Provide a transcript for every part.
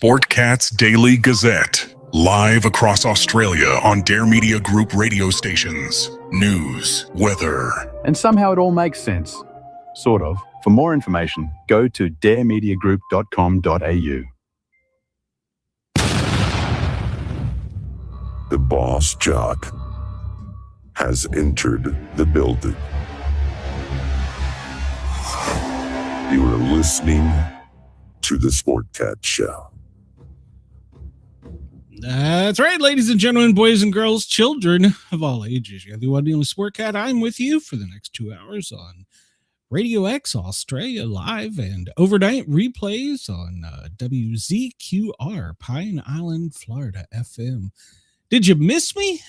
Sportcat's Daily Gazette, live across Australia on Dare Media Group radio stations. News, weather. And somehow it all makes sense. Sort of. For more information, go to daremediagroup.com.au. The boss jock has entered the building. You are listening to the Sportcat Show. That's right, ladies and gentlemen, boys and girls, children of all ages. You're the one dealing with Sportcat. I'm with you for the next 2 hours on Radio X Australia live and overnight replays on WZQR, Pine Island, Florida FM. Did you miss me?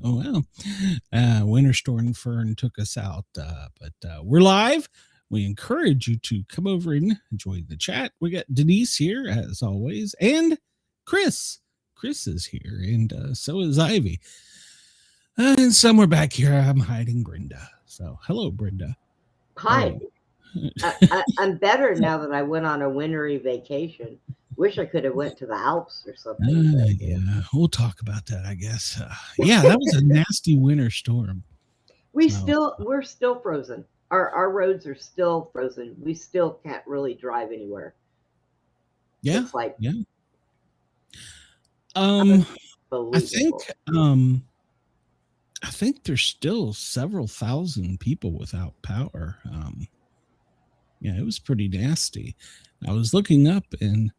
Well, Winter Storm Fern took us out, but we're live. We encourage you to come over and join the chat. We got Denise here, as always, and Chris. Chris is here, and so is Ivy. And somewhere back here, I'm hiding Brenda. So, hello, Brenda. Hi. I'm better now that I went on a wintry vacation. Wish I could have went to the Alps or something. Yeah, we'll talk about that, I guess. Yeah, that was a nasty winter storm. We're still frozen. Our roads are still frozen. We still can't really drive anywhere. Yeah. It's like, yeah. I think there's still several thousand people without power. Yeah, it was pretty nasty. I was looking up, and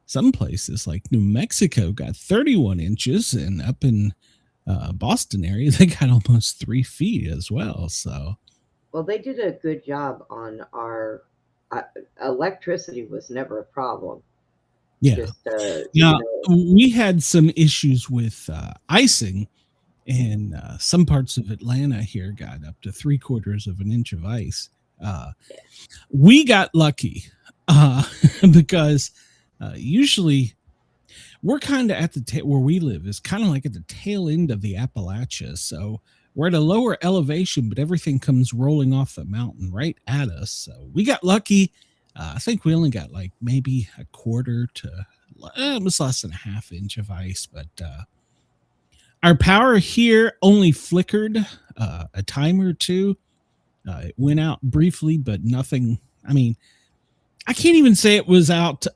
some places like New Mexico got 31 inches, and up in Boston area, they got almost 3 feet as well. So, well, they did a good job on our electricity was never a problem. Yeah. We had some issues with icing, and some parts of Atlanta here got up to 3/4 of an inch of ice. We got lucky because usually we're kind of at the where we live is kind of like at the tail end of the Appalachians. So we're at a lower elevation, but everything comes rolling off the mountain right at us. So we got lucky. I think we only got like maybe 1/4 to almost less than 1/2 inch of ice, but our power here only flickered a time or two. It went out briefly, but nothing. I mean, I can't even say it was out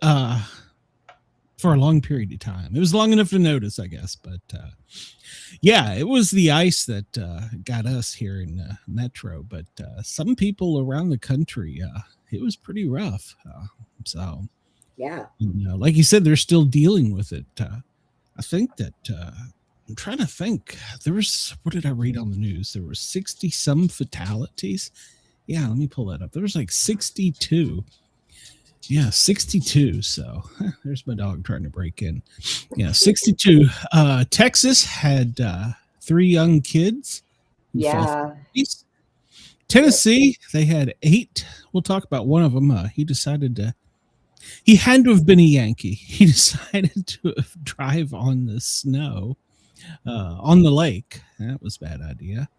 for a long period of time. It was long enough to notice, I guess. But yeah, it was the ice that got us here in Metro. But some people around the country, it was pretty rough. So, yeah, like you said, they're still dealing with it. I think that I'm trying to think. There was, what did I read on the news? There were 60 some fatalities. Yeah, let me pull that up. There was like 62. Yeah, 62. So there's my dog trying to break in. Yeah, 62. Texas had 3 young kids. Yeah. Tennessee, they had 8. We'll talk about one of them. He had to have been a Yankee. He decided to drive on the snow on the lake. That was a bad idea.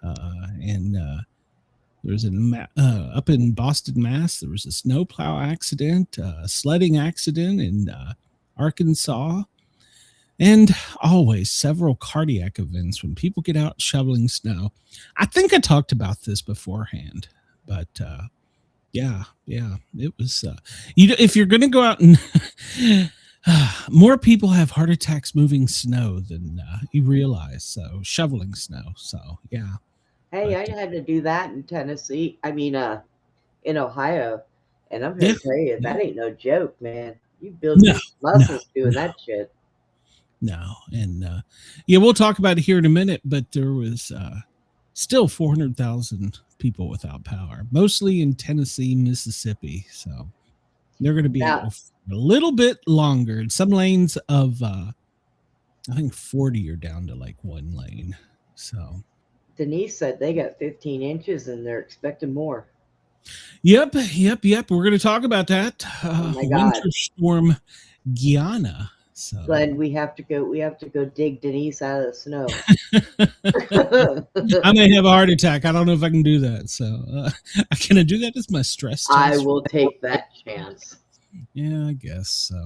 And there was up in Boston, Mass. There was a snowplow accident, a sledding accident in Arkansas, and always several cardiac events when people get out shoveling snow. I think I talked about this beforehand, but yeah, it was. If you're going to go out and more people have heart attacks moving snow than you realize. So shoveling snow. So yeah. Hey, I had to do that in Tennessee. I mean, in Ohio, and I'm here to tell you that ain't no joke, man. You build muscles doing that shit. No, and we'll talk about it here in a minute. But there was still 400,000 people without power, mostly in Tennessee, Mississippi. So they're going to be out a little bit longer. In some lanes of, I think 40 are down to like 1 lane. So. Denise said they got 15 inches and they're expecting more. Yep. We're going to talk about that. Oh my God. Winter storm Guyana. So Glenn, we have to go dig Denise out of the snow. I may have a heart attack. I don't know if I can do that. So can I do that as my stress test? I will take that chance. Yeah, I guess so.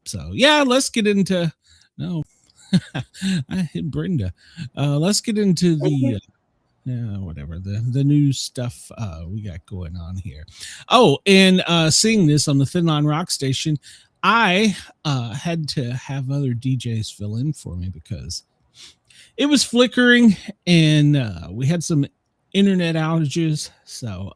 So yeah, let's get into no, I hit Brenda. Let's get into the whatever the news stuff we got going on here. Oh, and seeing this on the Thin Line Rock station, I had to have other DJs fill in for me because it was flickering and we had some internet outages. So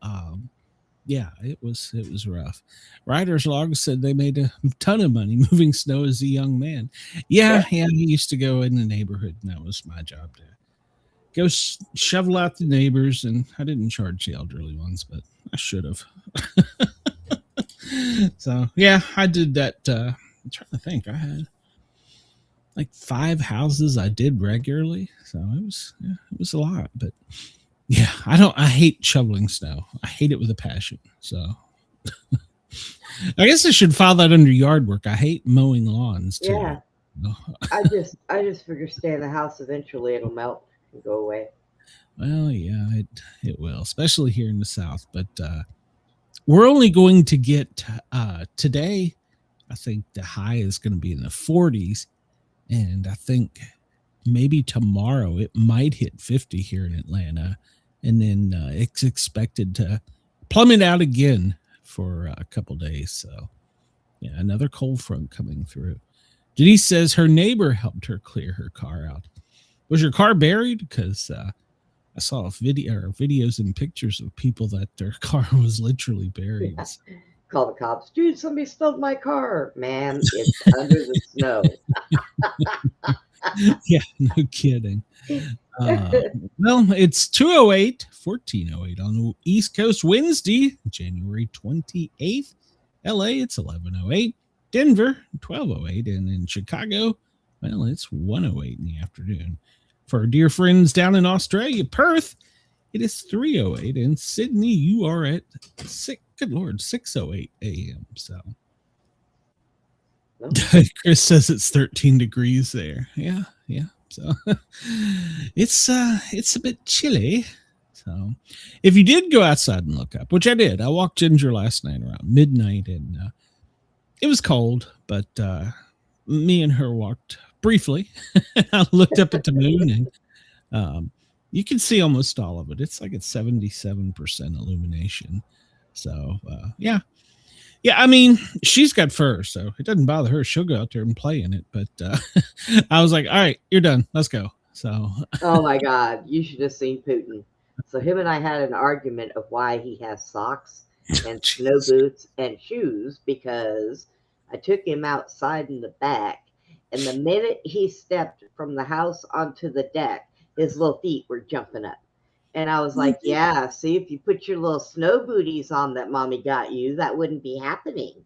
yeah, it was rough. Writer's Log said they made a ton of money moving snow as a young man. Yeah, he used to go in the neighborhood, and that was my job to go shovel out the neighbors. And I didn't charge the elderly ones, but I should have. So yeah, I did that. I'm trying to think. I had like 5 houses I did regularly, so it was a lot, but. Yeah, I hate shoveling snow. I hate it with a passion. So I guess I should file that under yard work. I hate mowing lawns too. Yeah. I just figure stay in the house, eventually it'll melt and go away. Well, yeah, it will, especially here in the South. But we're only going to get today, I think the high is going to be in the 40s. And I think maybe tomorrow it might hit 50 here in Atlanta. And then it's expected to plummet out again for a couple days. So, yeah, another cold front coming through. Denise says her neighbor helped her clear her car out. Was your car buried? Because I saw videos and pictures of people that their car was literally buried. Yeah. Call the cops. Dude, somebody stole my car. Man, it's under the snow. Yeah, no kidding. Well, it's 14:08 on the East Coast, Wednesday, January 28th. LA, it's 11:08. Denver, 12:08. And in Chicago, well, it's 1:08 in the afternoon. For our dear friends down in Australia, Perth, it is 3:08. And Sydney, you are at 6:08 a.m. So Chris says it's 13 degrees there. Yeah. So it's a bit chilly. So if you did go outside and look up, which I did, I walked Ginger last night around midnight, and it was cold, but me and her walked briefly. I looked up at the moon, and you can see almost all of it. It's like it's 77% illumination. So yeah. I mean, she's got fur, so it doesn't bother her. She'll go out there and play in it. But I was like, all right, you're done. Let's go. So. Oh, my God. You should have seen Putin. So him and I had an argument of why he has socks and snow boots and shoes, because I took him outside in the back, and the minute he stepped from the house onto the deck, his little feet were jumping up. And I was like, yeah, see, if you put your little snow booties on that mommy got you, that wouldn't be happening.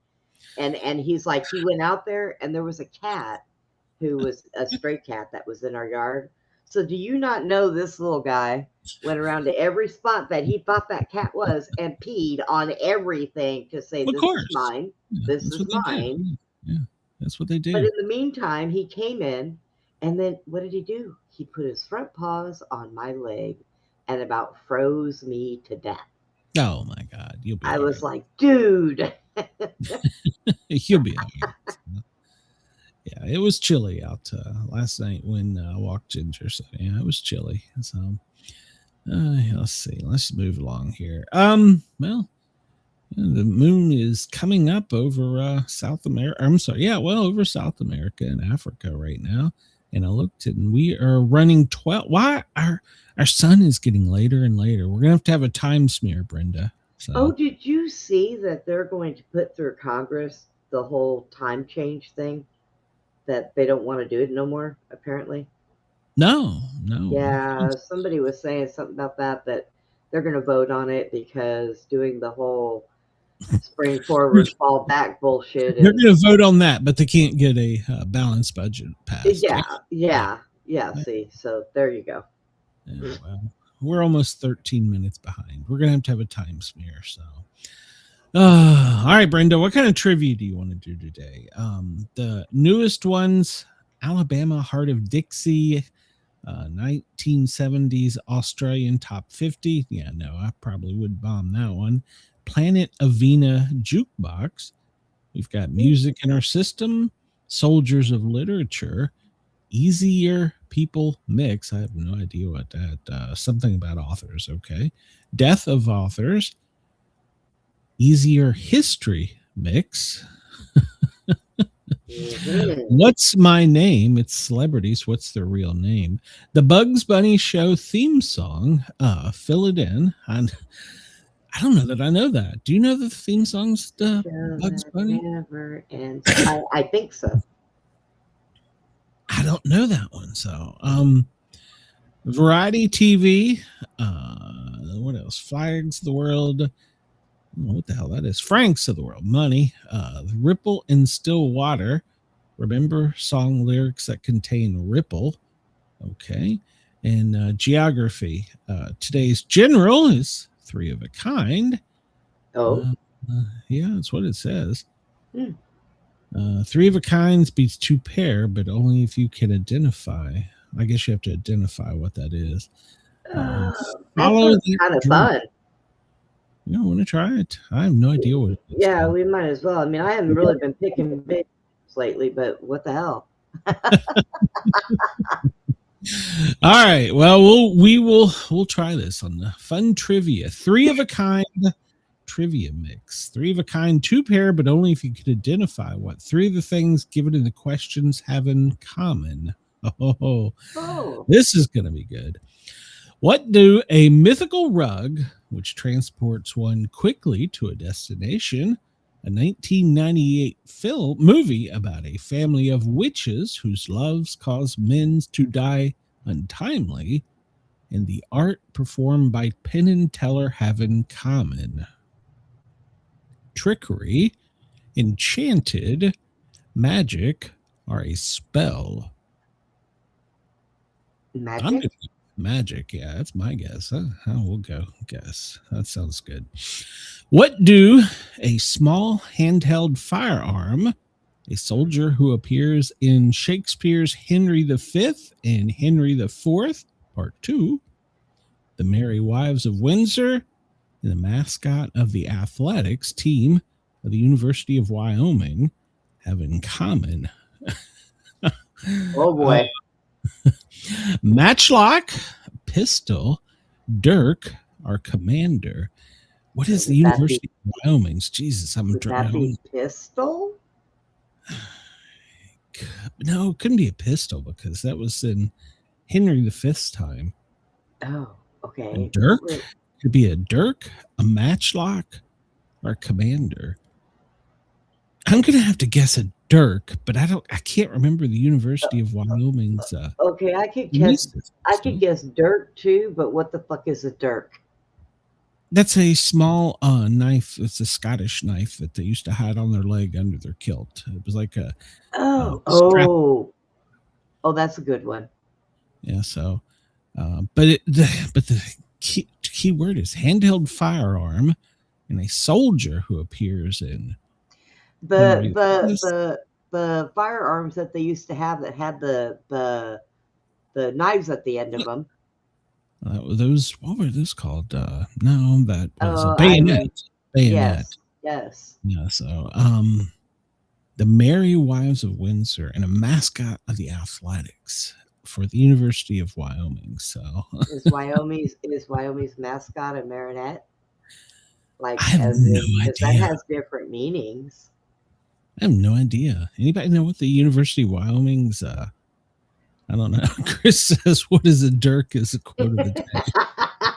And he's like, he went out there, and there was a cat who was a stray cat that was in our yard. So do you not know this little guy went around to every spot that he thought that cat was and peed on everything to say, this is mine. This is mine. Yeah, that's what they do. But in the meantime, he came in, and then what did he do? He put his front paws on my leg and about froze me to death. Oh my God. I was like, dude. You'll be all right. Yeah, it was chilly out last night when I walked Ginger. So yeah, it was chilly. So let's see. Let's move along here. Well, the moon is coming up over South America. I'm sorry. Yeah, well, over South America and Africa right now. And I looked, and we are running 12. Why our sun is getting later and later? We're gonna have a time smear, Brenda. So. Oh, did you see that they're going to put through Congress the whole time change thing? That they don't want to do it no more, apparently. No. Yeah, somebody was saying something about that they're going to vote on it because doing the whole spring forward, fall back bullshit. They're going to vote on that, but they can't get a balanced budget passed. Yeah. See, so there you go. Yeah, well, we're almost 13 minutes behind. We're going to have a time smear. So, all right, Brenda, what kind of trivia do you want to do today? The newest ones: Alabama, Heart of Dixie, 1970s Australian Top 50. Yeah, no, I probably would bomb that one. Planet Avena Jukebox, We've got music in our system, soldiers of literature, easier people mix. I have no idea what that, something about authors. Okay. Death of authors, easier history mix. What's my name? It's celebrities. What's their real name? The Bugs Bunny Show theme song. Fill it in. And I don't know that I know that. Do you know the theme songs to Bugs Bunny? Never ends. I think so. I don't know that one. So, variety TV. What else? Flags of the World. I don't know what the hell that is. Franks of the World. Money. The Ripple in Still Water. Remember song lyrics that contain ripple. Okay. And geography. Today's general is 3 of a kind. Oh. Yeah, that's what it says. 3 of a kinds beats 2 pair, but only if you can identify. I guess you have to identify what that is. Follow kind of fun. You don't want to try it? I have no idea what it is. Yeah, we might as well. I mean, I haven't really been picking big lately, but what the hell? All right. Well, we'll try this on the fun trivia. 3 of a kind trivia mix. 3 of a kind, 2 pair, but only if you could identify what 3 of the things given in the questions have in common. Oh. This is going to be good. What do a mythical rug, which transports one quickly to a destination, a 1998 movie about a family of witches whose loves cause men to die untimely, and the art performed by Penn and Teller have in common? Trickery, enchanted, magic, or a spell? Magic, yeah, that's my guess. We'll go guess. That sounds good. What do a small handheld firearm, a soldier who appears in Shakespeare's Henry V and Henry IV, Part 2, The Merry Wives of Windsor, and the mascot of the athletics team of the University of Wyoming have in common? Oh, boy. Matchlock, pistol, dirk, or commander. What is the University of Wyoming's? Jesus, I'm trying. Pistol? No, it couldn't be a pistol because that was in Henry V's time. Oh, okay. And dirk could be a dirk, a matchlock, or a commander. I'm gonna have to guess a dirk, but I can't remember the University of Wyoming's. Okay, I could guess dirk too, but what the fuck is a dirk? That's a small knife. It's a Scottish knife that they used to hide on their leg under their kilt. It was like a that's a good one. Yeah. So, but the key word is handheld firearm, and a soldier who appears in the firearms that they used to have that had the knives at the end of them. Those, what were those called? No, that was a bayonet. Yes. Yeah. So, the Merry Wives of Windsor and a mascot of the athletics for the University of Wyoming. So, is Wyoming's mascot a marionette? Like, I have no idea. That has different meanings. I have no idea. Anybody know what the University of Wyoming's? I don't know. Chris says, "What is a dirk?" Is a quote of the day.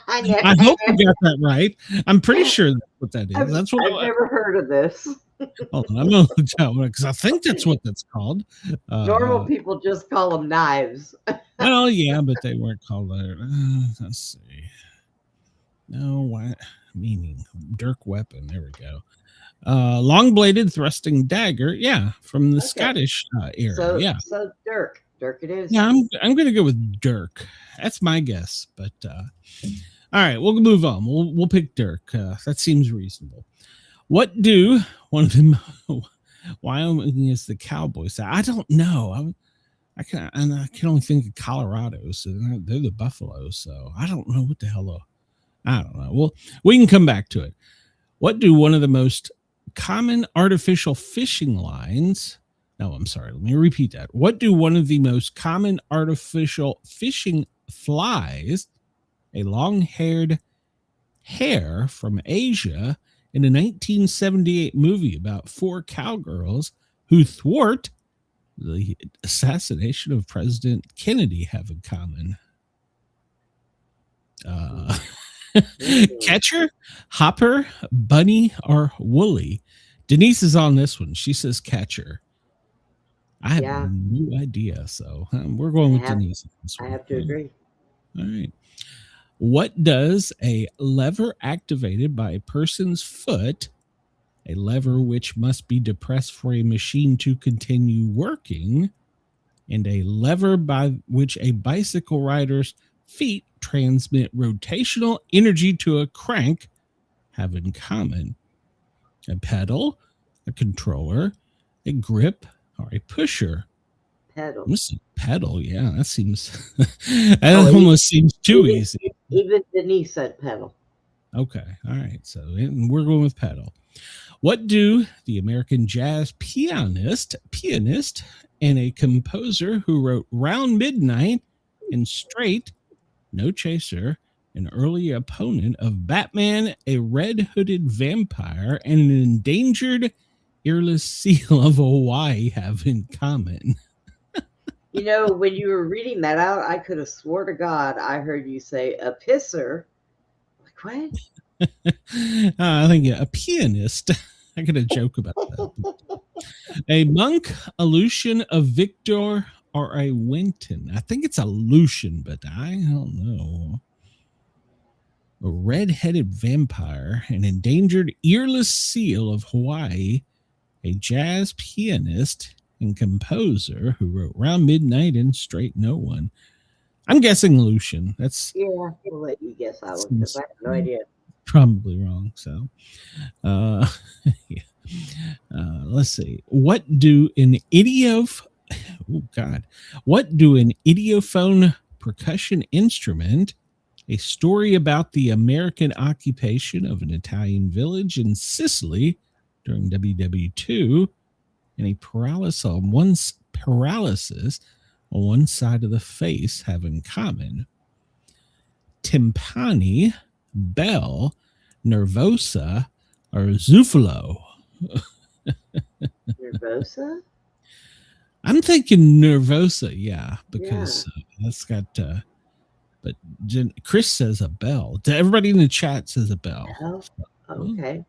I hope you got that right. I'm pretty sure that's what that is. That's what I've never heard of this. Hold on, I'm gonna look that one because I think that's what that's called. Normal people just call them knives. Well, yeah, but they weren't called that. Let's see. No, what meaning? Dirk weapon. There we go. Long-bladed thrusting dagger. Yeah, from the Scottish era. So dirk it is. Yeah, I'm gonna go with dirk. That's my guess. But all right, we'll move on. We'll pick dirk. That seems reasonable. What do one of them? Wyoming is the Cowboys. I don't know. I can only think of Colorado. So they're the Buffaloes. So I don't know what the hell. I don't know. Well, we can come back to it. What do one of the most common artificial fishing lines. No, I'm sorry. Let me repeat that. What do one of the most common artificial fishing flies, a long-haired hare from Asia, in a 1978 movie about 4 cowgirls who thwart the assassination of President Kennedy, have in common? Catcher, hopper, bunny, or woolly? Denise is on this one. She says catcher. I have no idea, so we're going with Denise. I have to agree. All right. What does a lever activated by a person's foot, a lever which must be depressed for a machine to continue working, and a lever by which a bicycle rider's feet transmit rotational energy to a crank, have in common? A pedal, a controller, a grip, or a pusher? Pedal. Pedal, yeah. That seems almost seems too easy. Even Denise said pedal. Okay, all right. So we're going with pedal. What do the American jazz pianist, and a composer who wrote Round Midnight and Straight, No Chaser, an early opponent of Batman, a red-hooded vampire, and an endangered earless seal of Hawaii, have in common? You know, when you were reading that out, I could have swore to God I heard you say a pisser. Like, what? I think a pianist. I got a joke about that. A monk, a Lucian, a Victor, or a Winton? I think it's a Lucian, but I don't know. A red-headed vampire, an endangered earless seal of Hawaii, a jazz pianist and composer who wrote Round Midnight and Straight No One. I'm guessing Lucian. That's we'll let you guess that one because I have no idea. Probably wrong. So, let's see. What do an idiophone percussion instrument, a story about the American occupation of an Italian village in Sicily during WW2, and a paralysis on one side of the face, have in common? Timpani, bell, nervosa, or zufalo? Nervosa? I'm thinking nervosa, yeah, because that's got. But Chris says a bell. Everybody in the chat says a bell. Oh, okay.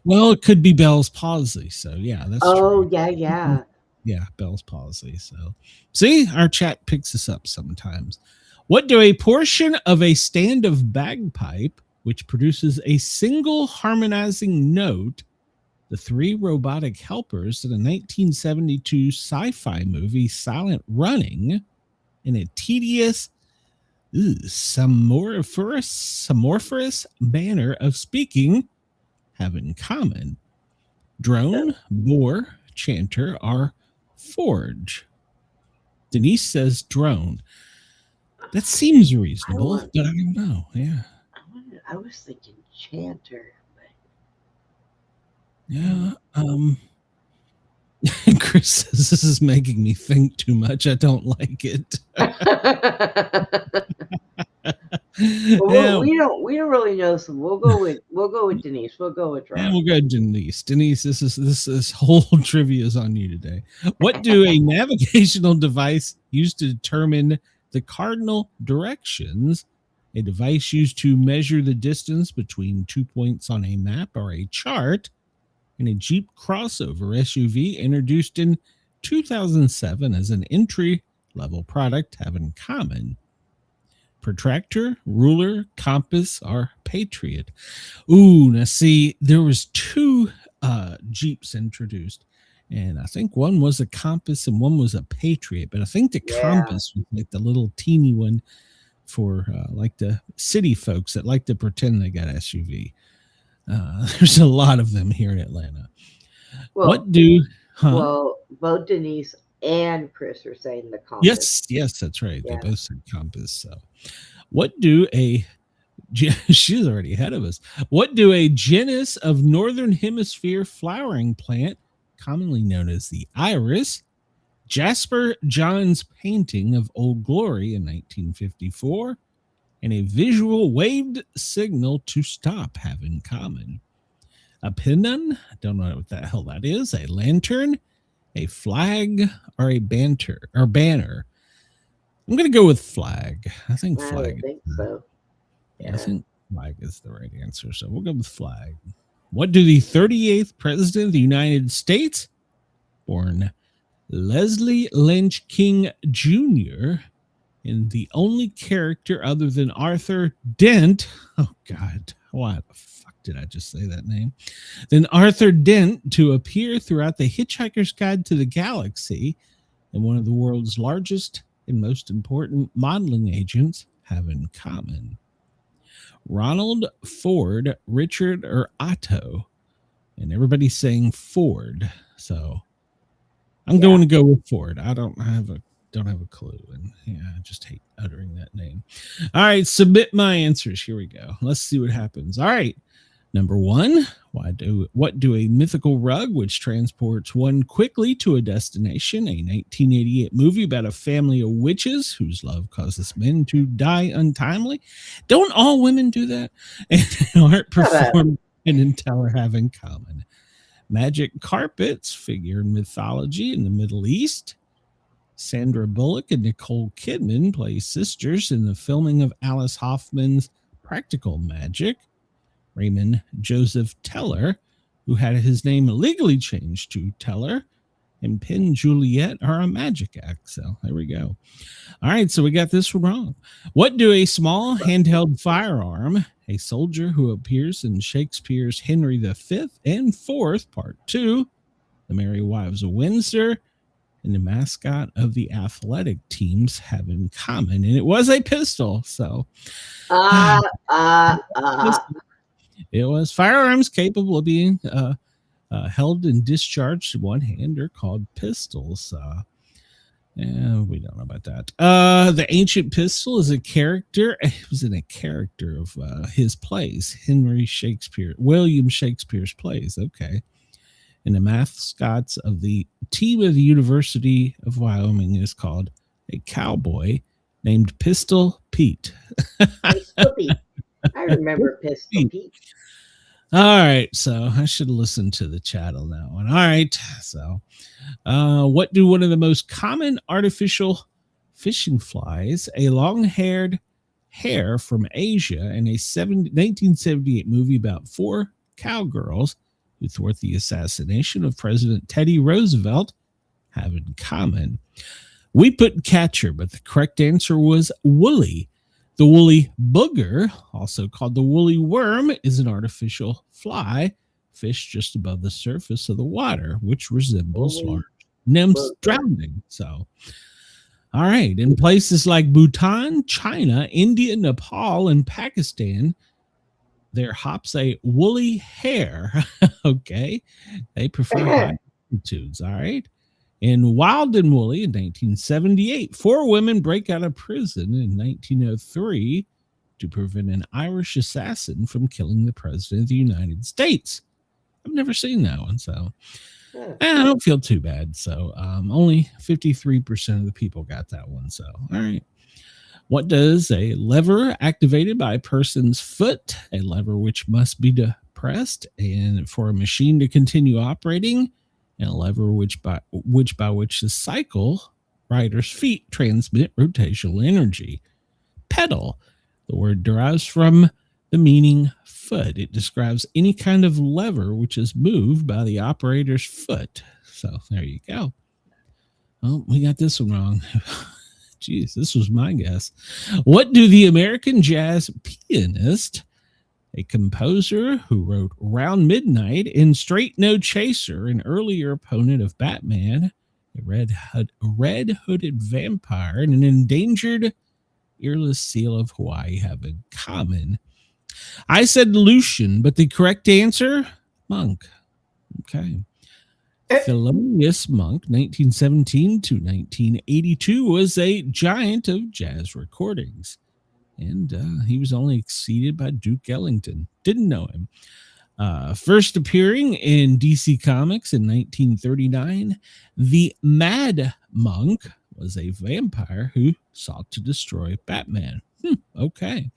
Well, it could be Bell's palsy. So yeah, that's. Oh, true. yeah. Yeah, Bell's palsy. So see, our chat picks us up sometimes. What do a portion of a stand of bagpipe, which produces a single harmonizing note, the 3 robotic helpers in a 1972 sci-fi movie Silent Running, in a tedious, samorphous manner of speaking, have in common? Drone, bore, chanter, or forge? Denise says drone. That seems reasonable, but I don't know. Yeah. I was thinking chanter. But... Yeah. Chris says this is making me think too much. I don't like it. Well, we don't really know, so we'll go with Denise. We'll go with drone. Yeah, we'll go Denise. Denise, this whole trivia is on you today. What do a navigational device use to determine the cardinal directions, a device used to measure the distance between 2 points on a map or a chart, and a Jeep crossover SUV introduced in 2007 as an entry-level product, have in common? Protractor, ruler, compass, or patriot? Ooh, now see, there was 2 Jeeps introduced, and I think one was a compass and one was a patriot, but I think the compass was like the little teeny one for like the city folks that like to pretend they got SUV. There's a lot of them here in Atlanta. Well, both Denise and Chris are saying the compass. Yes, that's right. They both said compass. So, what do a She's already ahead of us. What do a genus of northern hemisphere flowering plant, commonly known as the iris, Jasper Johns' painting of Old Glory in 1954, and a visual waved signal to stop have in common? A pennon, I don't know what the hell that is, a lantern, a flag, or a banner. I'm going to go with flag. I think I flag. would think so. Yeah, I think flag is the right answer. So we'll go with flag. What do the 38th President of the United States, born Leslie Lynch King Jr., and the only character other than Arthur Dent, oh God, why the fuck did I just say that name? Then Arthur Dent to appear throughout the Hitchhiker's Guide to the Galaxy and one of the world's largest and most important modeling agents have in common? Ronald, Ford, Richard, or Otto? And everybody's saying Ford, so I'm going to go with Ford. I don't have a clue, and I just hate uttering that name. All right, submit my answers. Here we go. Let's see what happens. All right, number one, what do a mythical rug which transports one quickly to a destination, a 1988 movie about a family of witches whose love causes men to die untimely? Don't all women do that? And art performed and Teller have in common? Magic carpets figure in mythology in the Middle East. Sandra Bullock and Nicole Kidman play sisters in the filming of Alice Hoffman's Practical Magic. Raymond Joseph Teller, who had his name legally changed to Teller, and Penn Juliet are a magic act. So there we go. All right, so we got this wrong. What do a small handheld firearm, a soldier who appears in Shakespeare's Henry V and IV, Part 2, The Merry Wives of Windsor, and the mascot of the athletic teams have in common? And it was a pistol. So it was firearms capable of being held and discharged in one hand are called pistols. We don't know about that. The ancient pistol is a character. It was in a character of his plays, William Shakespeare's plays. Okay. And the mascots of the team of the University of Wyoming is called a cowboy named Pistol Pete. Pistol Pete. I remember Pistol Pete. All right, so I should listen to the chat on that one. All right, so what do one of the most common artificial fishing flies, a long-haired hare from Asia, and a 1978 movie about four cowgirls who thwart the assassination of President Teddy Roosevelt have in common? We put catcher, but the correct answer was woolly. The woolly booger, also called the woolly worm, is an artificial fly, fish just above the surface of the water, which resembles large nymphs drowning. So, all right, in places like Bhutan, China, India, Nepal, and Pakistan, there hops a woolly hare. Okay, they prefer high altitudes. All right. In Wild and Woolly in 1978, four women break out of prison in 1903 to prevent an Irish assassin from killing the President of the United States. I've never seen that one, so I don't feel too bad. So only 53% of the people got that one. So, all right. What does a lever activated by a person's foot, a lever which must be depressed and for a machine to continue operating, and a lever which by which the cycle rider's feet transmit rotational energy? Pedal. The word derives from the meaning foot. It describes any kind of lever which is moved by the operator's foot. So there you go. Oh, we got this one wrong. Jeez, this was my guess. What do the American jazz pianist, a composer who wrote Round Midnight and Straight No Chaser, an earlier opponent of Batman, a red-hooded vampire, and an endangered earless seal of Hawaii, have in common? I said Lucian, but the correct answer, Monk. Okay. Thelonious Monk, 1917 to 1982, was a giant of jazz recordings. and he was only exceeded by Duke Ellington. Didn't know him. First appearing in DC Comics in 1939, the Mad Monk was a vampire who sought to destroy Batman. Okay.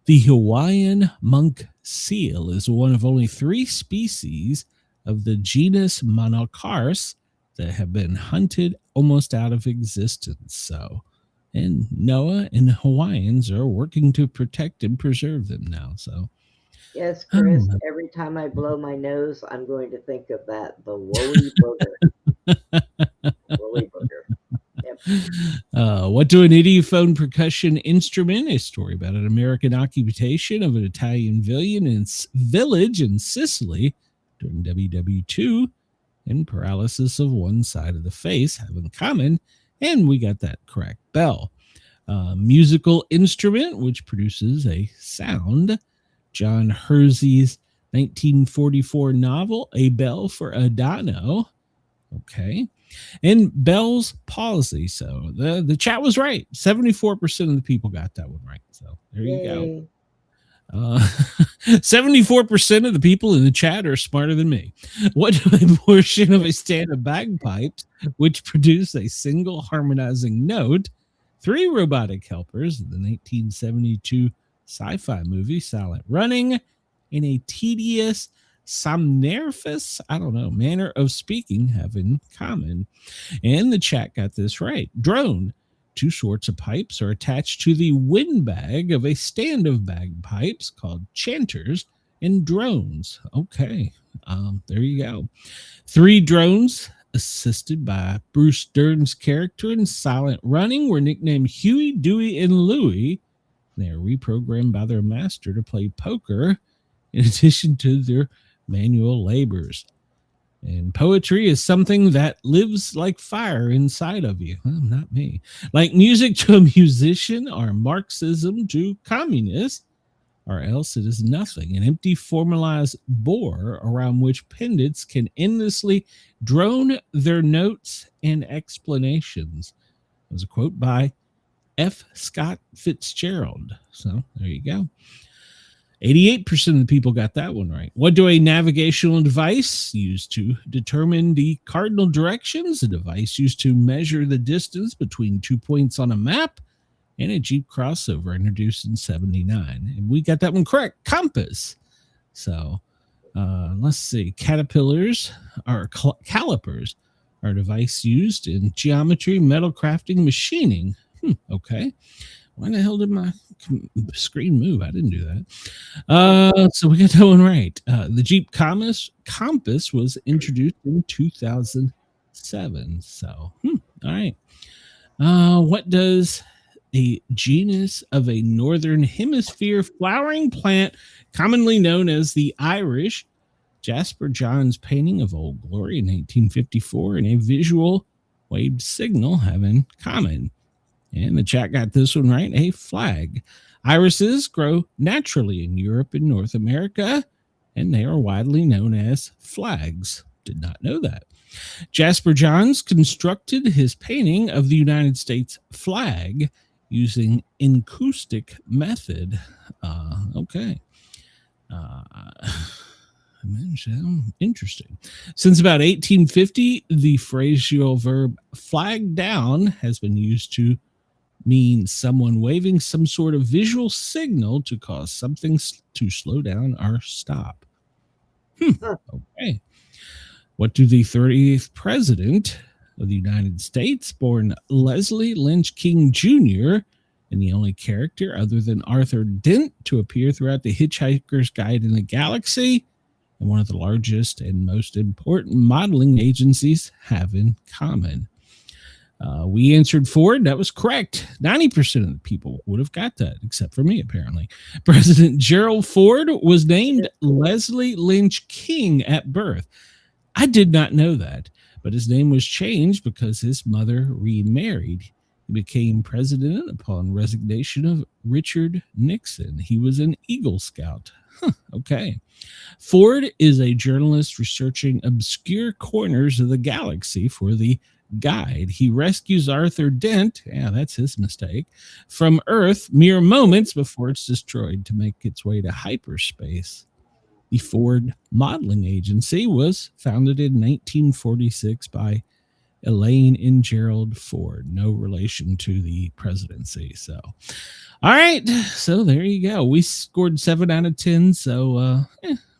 The Hawaiian monk seal is one of only 3 species of the genus Monocars that have been hunted almost out of existence. So, and NOAA and Hawaiians are working to protect and preserve them now. So, yes, Chris, every time I blow my nose, I'm going to think of that, the woolly booger. Woolly booger. Yep. What do an idiophone percussion instrument? A story about an American occupation of an Italian village in Sicily during WW2 and paralysis of one side of the face have in common, and we got that correct. Bell. Musical instrument which produces a sound. John Hersey's 1944 novel, A Bell for Adano. Okay. And Bell's palsy. So the chat was right. 74% of the people got that one right. So there you go. 74% of the people in the chat are smarter than me. What do a portion of a stand of bagpipes which produce a single harmonizing note? 3 robotic helpers in the 1972 sci-fi movie Silent Running in a tedious somniferous, manner of speaking have in common. And the chat got this right. Drone. 2 sorts of pipes are attached to the windbag of a stand of bagpipes called chanters and drones. Okay, there you go. 3 drones assisted by Bruce Dern's character in Silent Running were nicknamed Huey, Dewey, and Louie. They are reprogrammed by their master to play poker in addition to their manual labors. And poetry is something that lives like fire inside of you. Well, not me. Like music to a musician, or Marxism to communists, or else it is nothing. An empty formalized bore around which pendants can endlessly drone their notes and explanations. That was a quote by F. Scott Fitzgerald. So there you go. 88% of the people got that one right. What do a navigational device use to determine the cardinal directions? A device used to measure the distance between 2 points on a map, and a Jeep crossover introduced in 79. And we got that one correct. Compass. So let's see. Calipers are a device used in geometry, metal crafting, machining. Okay. Why the hell did my screen move? I didn't do that. So we got that one right. The Jeep Compass was introduced in 2007. So, all right. What does a genus of a northern hemisphere flowering plant, commonly known as the Irish, Jasper Johns' painting of Old Glory in 1854, and a visual waved signal have in common? And the chat got this one right. A flag. Irises grow naturally in Europe and North America, and they are widely known as flags. Did not know that. Jasper Johns constructed his painting of the United States flag using encaustic method. Okay. Interesting. Since about 1850, the phrasal verb flag down has been used to mean someone waving some sort of visual signal to cause something to slow down or stop. Okay. What do the 30th president of the United States, born Leslie Lynch King Jr., and the only character other than Arthur Dent to appear throughout the Hitchhiker's Guide in the Galaxy, and one of the largest and most important modeling agencies, have in common? We answered Ford. That was correct. 90% of the people would have got that, except for me, apparently. President Gerald Ford was named Leslie Lynch King at birth. I did not know that, but his name was changed because his mother remarried. He became president upon resignation of Richard Nixon. He was an Eagle Scout. Okay. Ford is a journalist researching obscure corners of the galaxy for the guide. He rescues Arthur Dent, yeah, that's his mistake, from Earth mere moments before it's destroyed to make its way to hyperspace. The Ford Modeling Agency was founded in 1946 by Elaine and Gerald Ford, no relation to the presidency. So, all right, so there you go. We scored 7 out of 10, so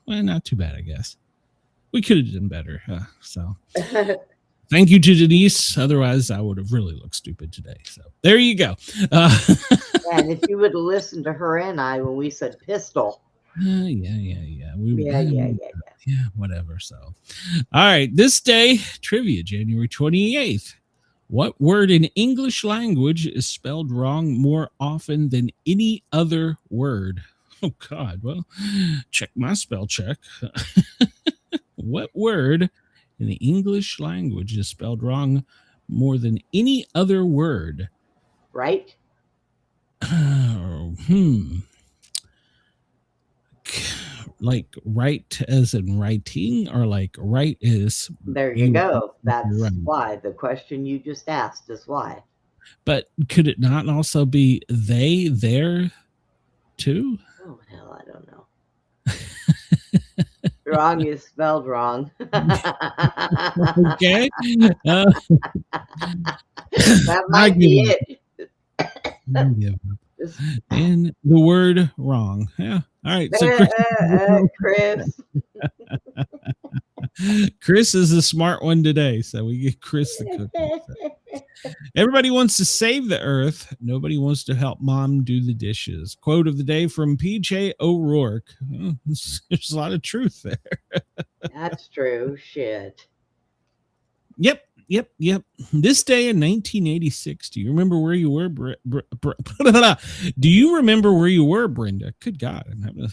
well, not too bad, I guess. We could have done better. So, thank you to Denise. Otherwise, I would have really looked stupid today. So, there you go. And if you would have listened to her and I when we said pistol. Yeah, whatever. So, all right, this day, trivia, January 28th. What word in English language is spelled wrong more often than any other word? Oh, God. Well, check my spell check. What word in the English language is spelled wrong more than any other word? Right? Like right as in writing, or like right is... There you go. That's right. Why. The question you just asked is why. But could it not also be they, there, too? Oh, hell, I don't know. Wrong is spelled wrong. Okay. That might be it. And the word wrong. Yeah. All right. So Chris. Chris is the smart one today. So we get Chris the cookie. Everybody wants to save the earth. Nobody wants to help mom do the dishes. Quote of the day from PJ O'Rourke. Oh, there's a lot of truth there. That's true. Shit. Yep. This day in 1986, do you remember where you were? Do you remember where you were, Brenda? Good God, I'm having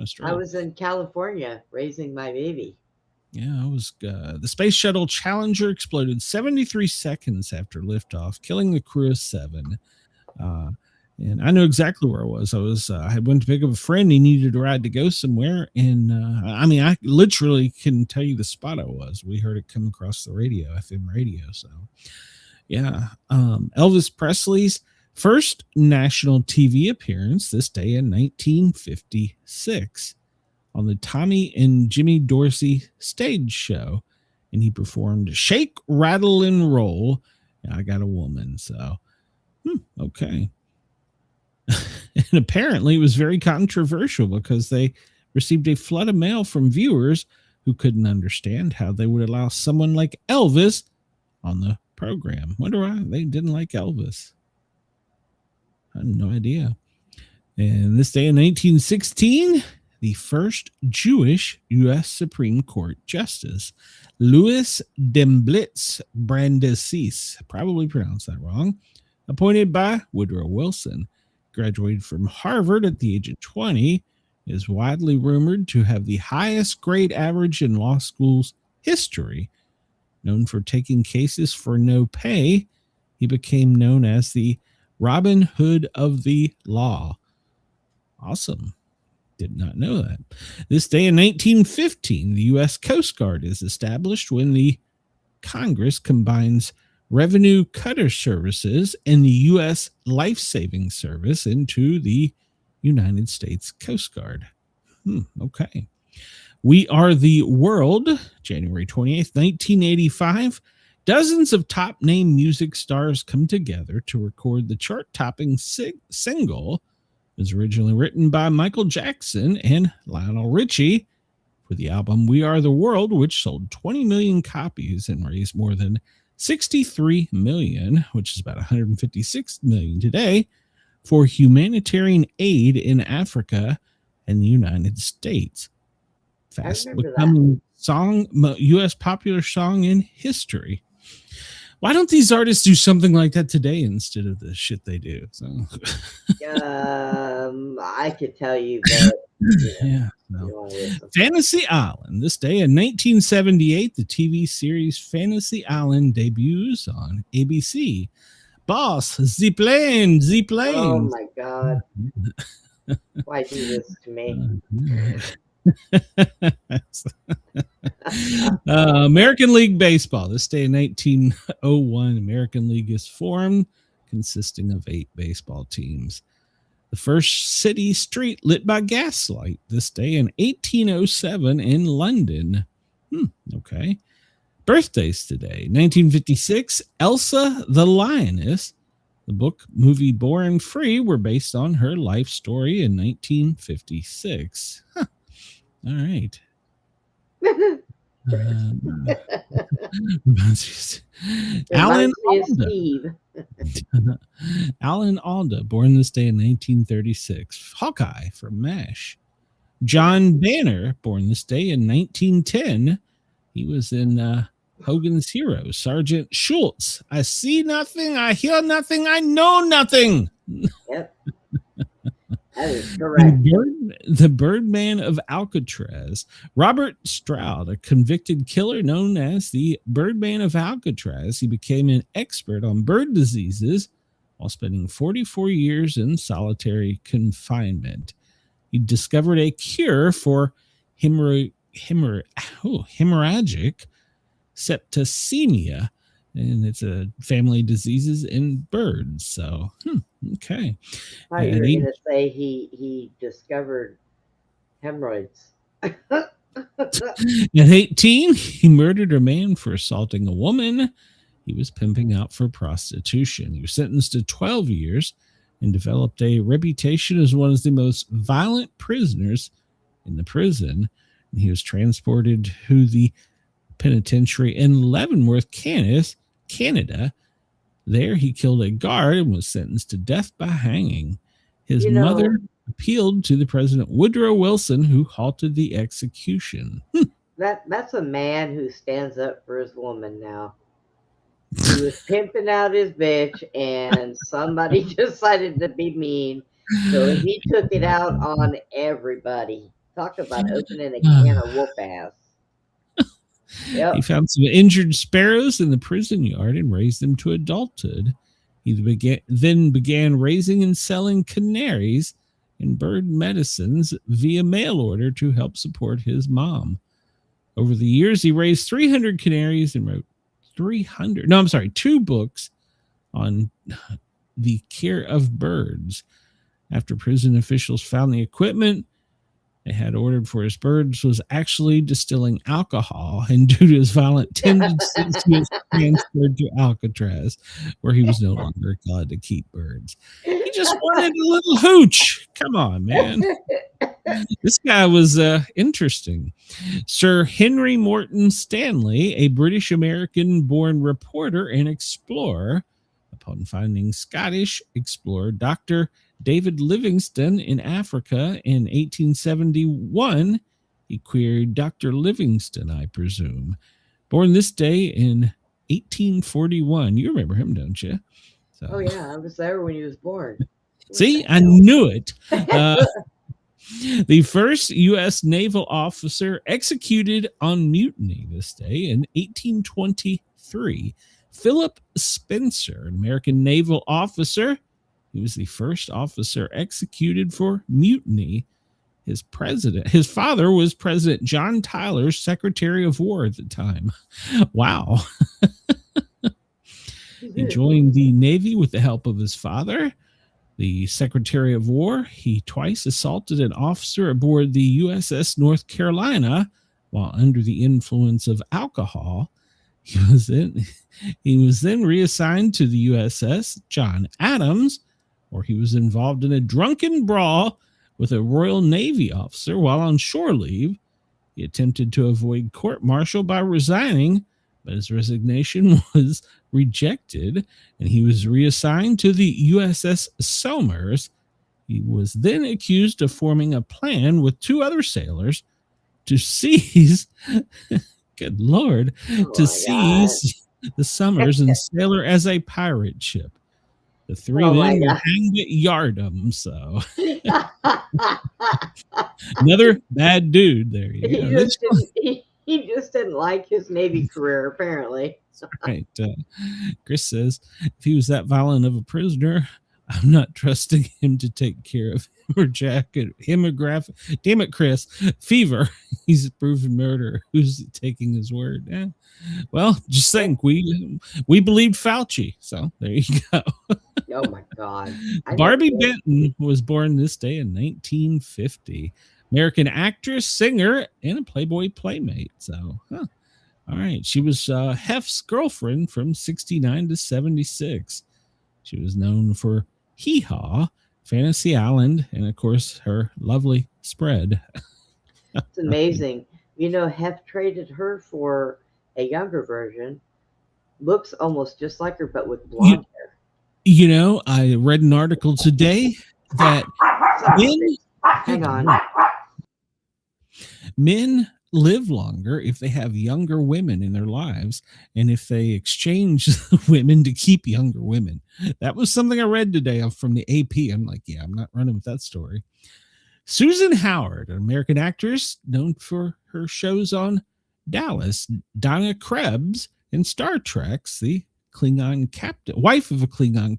a stroke. I was in California raising my baby. Yeah, I was. The space shuttle Challenger exploded 73 seconds after liftoff, killing the crew of 7. And I know exactly where I was. I had went to pick up a friend. He needed a ride to go somewhere. And I literally can tell you the spot I was. We heard it come across the radio, FM radio. So, yeah. Elvis Presley's first national TV appearance this day in 1956 on the Tommy and Jimmy Dorsey stage show. And he performed Shake, Rattle, and Roll. I Got a Woman. So, okay. And apparently it was very controversial because they received a flood of mail from viewers who couldn't understand how they would allow someone like Elvis on the program. Wonder why they didn't like Elvis. I have no idea. And this day in 1916, the first Jewish U.S. Supreme Court Justice, Louis Demblitz Brandeis, probably pronounced that wrong, appointed by Woodrow Wilson. Graduated from Harvard at the age of 20, is widely rumored to have the highest grade average in law school's history. Known for taking cases for no pay, he became known as the Robin Hood of the law. Awesome. Did not know that. This day in 1915, the U.S. Coast Guard is established when the Congress combines Revenue Cutter Services and the U.S. Life-Saving Service into the United States Coast Guard. Okay. We Are the World, January 28th, 1985. Dozens of top-name music stars come together to record the chart-topping single. It was originally written by Michael Jackson and Lionel Richie for the album We Are the World, which sold 20 million copies and raised more than 63 million, which is about 156 million today, for humanitarian aid in Africa and the United States. Fast becoming U.S. popular song in history. Why don't these artists do something like that today instead of the shit they do? So. I could tell you that. Yeah. No. Fantasy Island. This day in 1978, the TV series Fantasy Island debuts on ABC. Boss, the plane. Oh my God. Why do this to me? American League Baseball. This day in 1901, American League is formed, consisting of 8 baseball teams. The first city street lit by gaslight. This day in 1807 in London. Okay. Birthdays today. 1956, Elsa the Lioness. The book, movie Born Free were based on her life story in 1956. Huh. All right. Alan Alda. Alan Alda, born this day in 1936. Hawkeye from MASH. John Banner, born this day in 1910. He was in Hogan's Heroes. Sergeant Schultz. I see nothing, I hear nothing, I know nothing. Yep. That is correct. The Birdman of Alcatraz. Robert Stroud, a convicted killer known as the Birdman of Alcatraz. He became an expert on bird diseases while spending 44 years in solitary confinement. He discovered a cure for hemorrhagic septicemia, and it's a family diseases in birds. So, okay. I thought you were going to say he discovered hemorrhoids. At 18, he murdered a man for assaulting a woman he was pimping out for prostitution. He was sentenced to 12 years and developed a reputation as one of the most violent prisoners in the prison. And he was transported to the penitentiary in Leavenworth, Canada. There, he killed a guard and was sentenced to death by hanging. His mother appealed to the President Woodrow Wilson, who halted the execution. That's a man who stands up for his woman now. He was pimping out his bitch, and somebody decided to be mean, so he took it out on everybody. Talk about opening a can of whoop ass. Yep. He found some injured sparrows in the prison yard and raised them to adulthood. He then began raising and selling canaries and bird medicines via mail order to help support his mom. Over the years, he raised 300 canaries and wrote 2 books on the care of birds. After prison officials found the equipment they had ordered for his birds was actually distilling alcohol, and due to his violent tendencies, he was transferred to Alcatraz, where he was no longer allowed to keep birds. He just wanted a little hooch. Come on, man. This guy was interesting. Sir Henry Morton Stanley, a British-American-born reporter and explorer, upon finding Scottish explorer Dr. David Livingstone in Africa in 1871, he queried Dr. Livingstone, I presume. Born this day in 1841. You remember him, don't you? So. Oh, yeah. I was there when he was born. See, I knew it. The first U.S. naval officer executed on mutiny this day in 1823. Philip Spencer, an American naval officer. He was the first officer executed for mutiny. His father was President John Tyler's Secretary of War at the time. Wow. He joined the Navy with the help of his father, the Secretary of War. He twice assaulted an officer aboard the USS North Carolina while under the influence of alcohol. He was then reassigned to the USS John Adams, where he was involved in a drunken brawl with a Royal Navy officer while on shore leave. He attempted to avoid court-martial by resigning, but his resignation was rejected, and he was reassigned to the USS Somers. He was then accused of forming a plan with 2 other sailors to seize, good Lord, to seize the Somers and sail her as a pirate ship. The 3 men were hanged at Yardom, so another bad dude there. He just didn't like his Navy career, apparently. Right. Chris says, if he was that violent of a prisoner, I'm not trusting him to take care of him or Jack. Hemograph. Damn it, Chris. Fever. He's a proven murderer. Who's taking his word? Yeah. Well, just think we believed Fauci. So there you go. Oh my God. Barbie Benton was born this day in 1950. American actress, singer, and a Playboy playmate. So, all right. She was Hef's girlfriend from 69 to 76. She was known for Hee Haw, Fantasy Island, and of course her lovely spread. It's amazing. Hef traded her for a younger version. Looks almost just like her, but with blonde hair. I read an article today that men live longer if they have younger women in their lives and if they exchange women to keep younger women. That was something I read today from the AP. I'm like, yeah, I'm not running with that story. Susan Howard, an American actress known for her shows on Dallas, Donna Krebs, and Star Trek's the Klingon captain, wife of a Klingon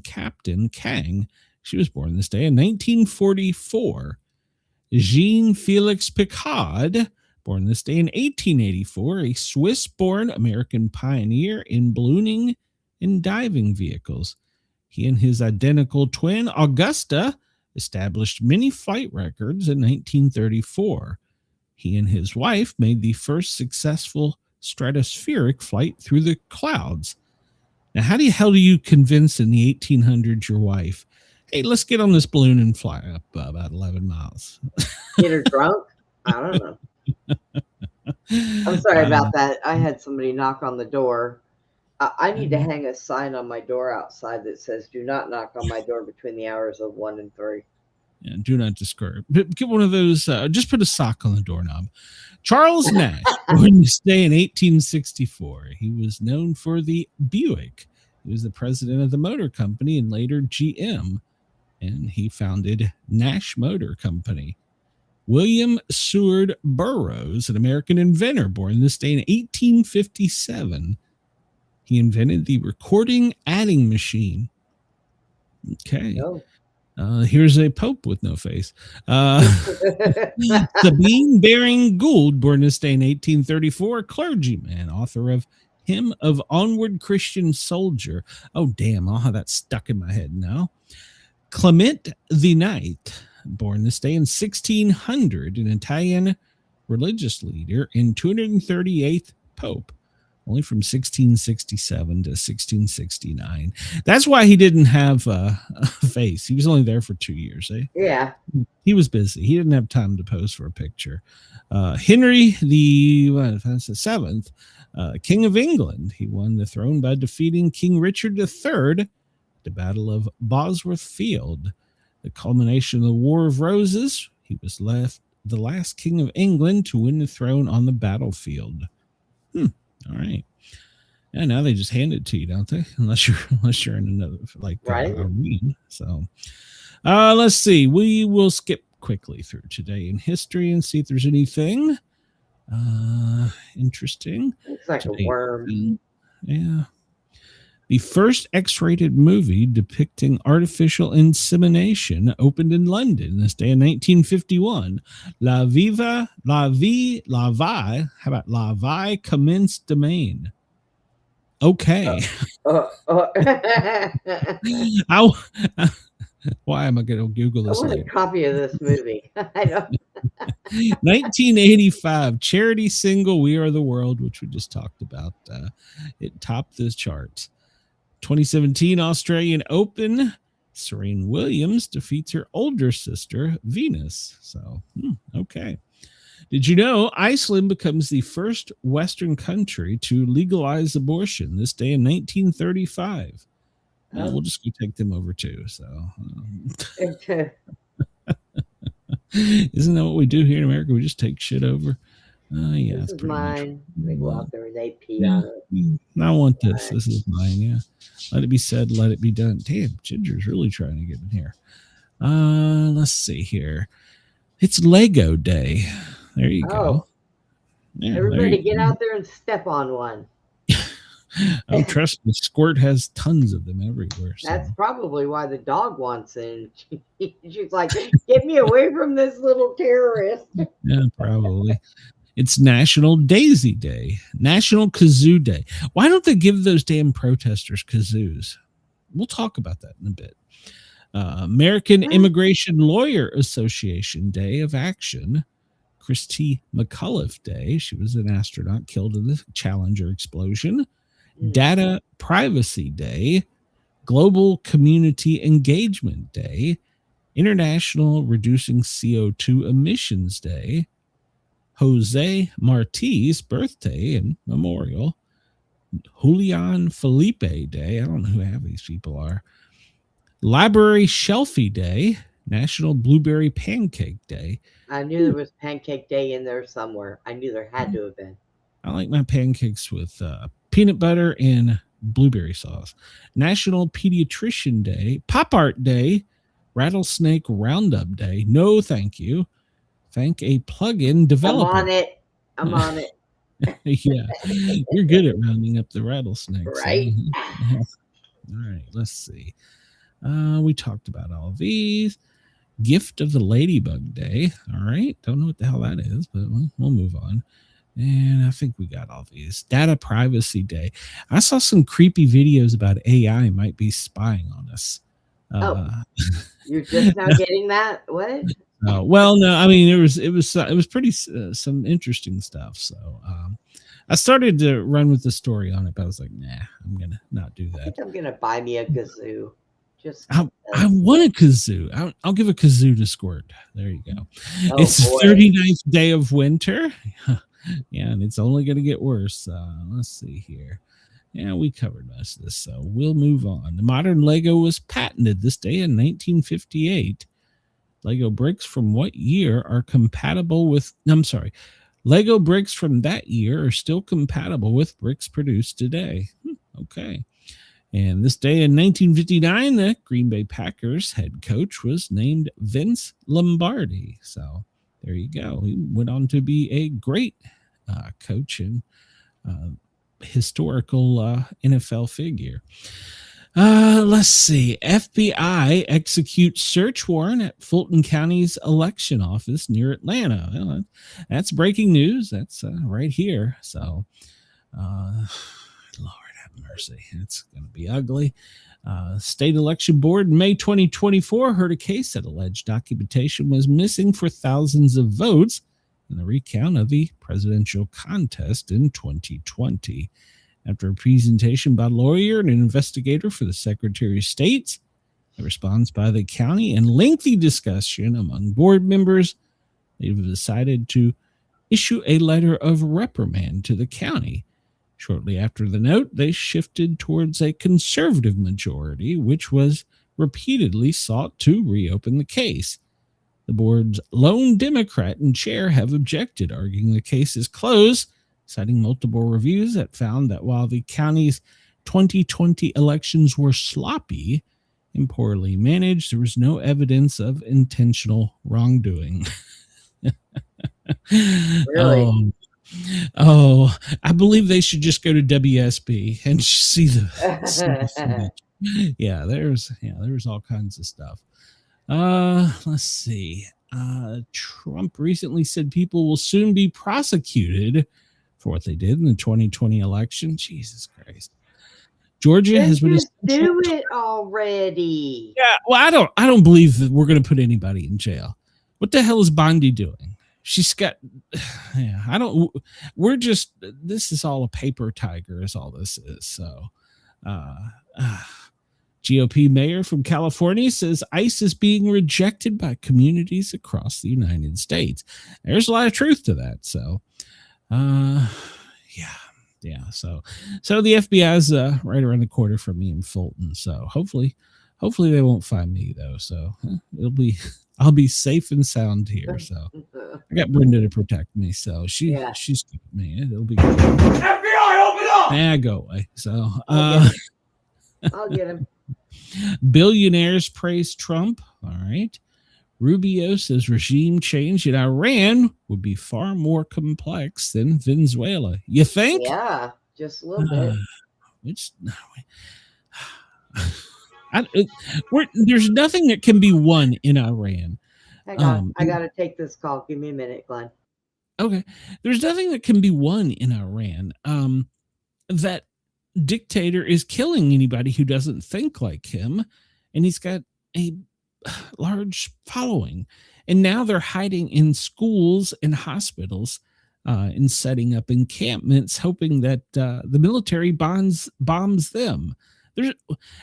captain, Kang. She was born this day in 1944. Jean-Felix Picard, born this day in 1884, a Swiss-born American pioneer in ballooning and diving vehicles. He and his identical twin, Augusta, established many flight records in 1934. He and his wife made the first successful stratospheric flight through the clouds. Now, how the hell do you convince in the 1800s your wife, hey, let's get on this balloon and fly up about 11 miles? Get her drunk? I don't know. I'm sorry about that. I had somebody knock on the door. I need to hang a sign on my door outside that says, do not knock on my door between the hours of 1 and 3. Yeah, do not discourage. Get one of those, just put a sock on the doorknob. Charles Nash, born this day in 1864. He was known for the Buick. He was the president of the motor company and later GM. And he founded Nash Motor Company. William Seward Burroughs, an American inventor, born this day in 1857. He invented the recording adding machine. Okay. Oh. Here's a pope with no face. Sabine Baring Gould, born this day in 1834, clergyman, author of Hymn of Onward Christian Soldier. Oh, damn. I'll have that stuck in my head now. Clement IX, born this day in 1600, an Italian religious leader and 238th pope, only from 1667 to 1669. That's why he didn't have a face. He was only there for 2 years. Eh? Yeah. He was busy. He didn't have time to pose for a picture. Henry the Seventh, King of England. He won the throne by defeating King Richard III, the Battle of Bosworth Field. The culmination of the War of Roses. He was left the last king of England to win the throne on the battlefield. All right. And now they just hand it to you, don't they? Unless you're in another right. Arena. So let's see. We will skip quickly through today in history and see if there's anything interesting. It's like today. A worm. Yeah. The first X-rated movie depicting artificial insemination opened in London this day in 1951. La Vie commence domain. Okay. Why am I going to Google this? I want a copy of this movie. I don't. 1985 charity single "We Are the World," which we just talked about. It topped the charts. 2017 Australian Open, Serena Williams defeats her older sister, Venus. So, okay. Did you know Iceland becomes the first Western country to legalize abortion this day in 1935? We'll just go take them over too. So, isn't that what we do here in America? We just take shit over. Yeah, this is mine. They go out there and they pee on it. I want this. This is mine. Yeah. Let it be said. Let it be done. Damn, Ginger's really trying to get in here. Let's see here. It's Lego Day. There you go. Yeah, everybody get out there and step on one. Oh, trust me, Squirt has tons of them everywhere. So. That's probably why the dog wants in. She's like, get me away from this little terrorist. Yeah, probably. It's National Daisy Day, National Kazoo Day. Why don't they give those damn protesters kazoos? We'll talk about that in a bit. American Immigration Lawyer Association Day of Action. Christy McAuliffe Day. She was an astronaut killed in the Challenger explosion. Data Privacy Day. Global Community Engagement Day. International Reducing CO2 Emissions Day. Jose Marti's birthday and memorial. Julian Felipe Day. I don't know who half these people are. Library Shelfie Day. National Blueberry Pancake Day. I knew there was Pancake Day in there somewhere. I knew there had to have been. I like my pancakes with peanut butter and blueberry sauce. National Pediatrician Day. Pop Art Day. Rattlesnake Roundup Day. No, thank you. Thank a plugin developer. I'm on it. Yeah, you're good at rounding up the rattlesnakes. Right. All right, let's see. We talked about all of these. Gift of the Ladybug Day. All right, don't know what the hell that is, but we'll move on. And I think we got all these. Data Privacy Day. I saw some creepy videos about AI might be spying on us. You're just now getting that? What? Well, no, I mean, it was pretty some interesting stuff. So I started to run with the story on it, but I was like, nah, I'm gonna not do that. I think I'm gonna buy me a kazoo. I want a kazoo. I'll give a kazoo to Squirt. There you go. Oh, it's the boy. 39th day of winter. Yeah, and it's only going to get worse. Let's see here. Yeah, we covered most of this, so we'll move on. The modern Lego was patented this day in 1958. Lego bricks from what year are compatible with... I'm sorry. Lego bricks from that year are still compatible with bricks produced today. Okay. And this day in 1959, the Green Bay Packers head coach was named Vince Lombardi. So there you go. He went on to be a great coach and historical NFL figure. Let's see. FBI executes search warrant at Fulton County's election office near Atlanta. Well, that's breaking news. That's right here. So, Lord have mercy. It's going to be ugly. State Election Board in May 2024 heard a case that alleged documentation was missing for thousands of votes in the recount of the presidential contest in 2020. After a presentation by a lawyer and an investigator for the Secretary of State, a response by the county, and lengthy discussion among board members, they've decided to issue a letter of reprimand to the county. Shortly after the note, they shifted towards a conservative majority, which was repeatedly sought to reopen the case. The board's lone Democrat and chair have objected, arguing the case is closed, citing multiple reviews that found that while the county's 2020 elections were sloppy and poorly managed, there was no evidence of intentional wrongdoing. Really? Oh, I believe they should just go to WSB and see the yeah, there's all kinds of stuff. Let's see. Trump recently said people will soon be prosecuted for what they did in the 2020 election. Jesus Christ. Georgia has been do it already. Yeah, well, I don't believe that we're going to put anybody in jail. What the hell is Bondi doing? She's got, yeah, this is all a paper tiger is all this is. So, GOP mayor from California says ICE is being rejected by communities across the United States. There's a lot of truth to that. So, yeah. So the FBI is right around the corner from me in Fulton. So hopefully they won't find me though. So I'll be safe and sound here. So I got Brenda to protect me. So she's keeping me. It'll be good. FBI, open up! Go away. So I'll get him. Billionaires praise Trump. All right. Rubio says regime change in Iran would be far more complex than Venezuela. You think? Yeah, just a little bit. It's there's nothing that can be won in Iran. Hang on, I got to take this call. Give me a minute, Glenn. Okay. There's nothing that can be won in Iran. That dictator is killing anybody who doesn't think like him, and he's got a large following. And now they're hiding in schools and hospitals and setting up encampments, hoping that the military bombs them. There's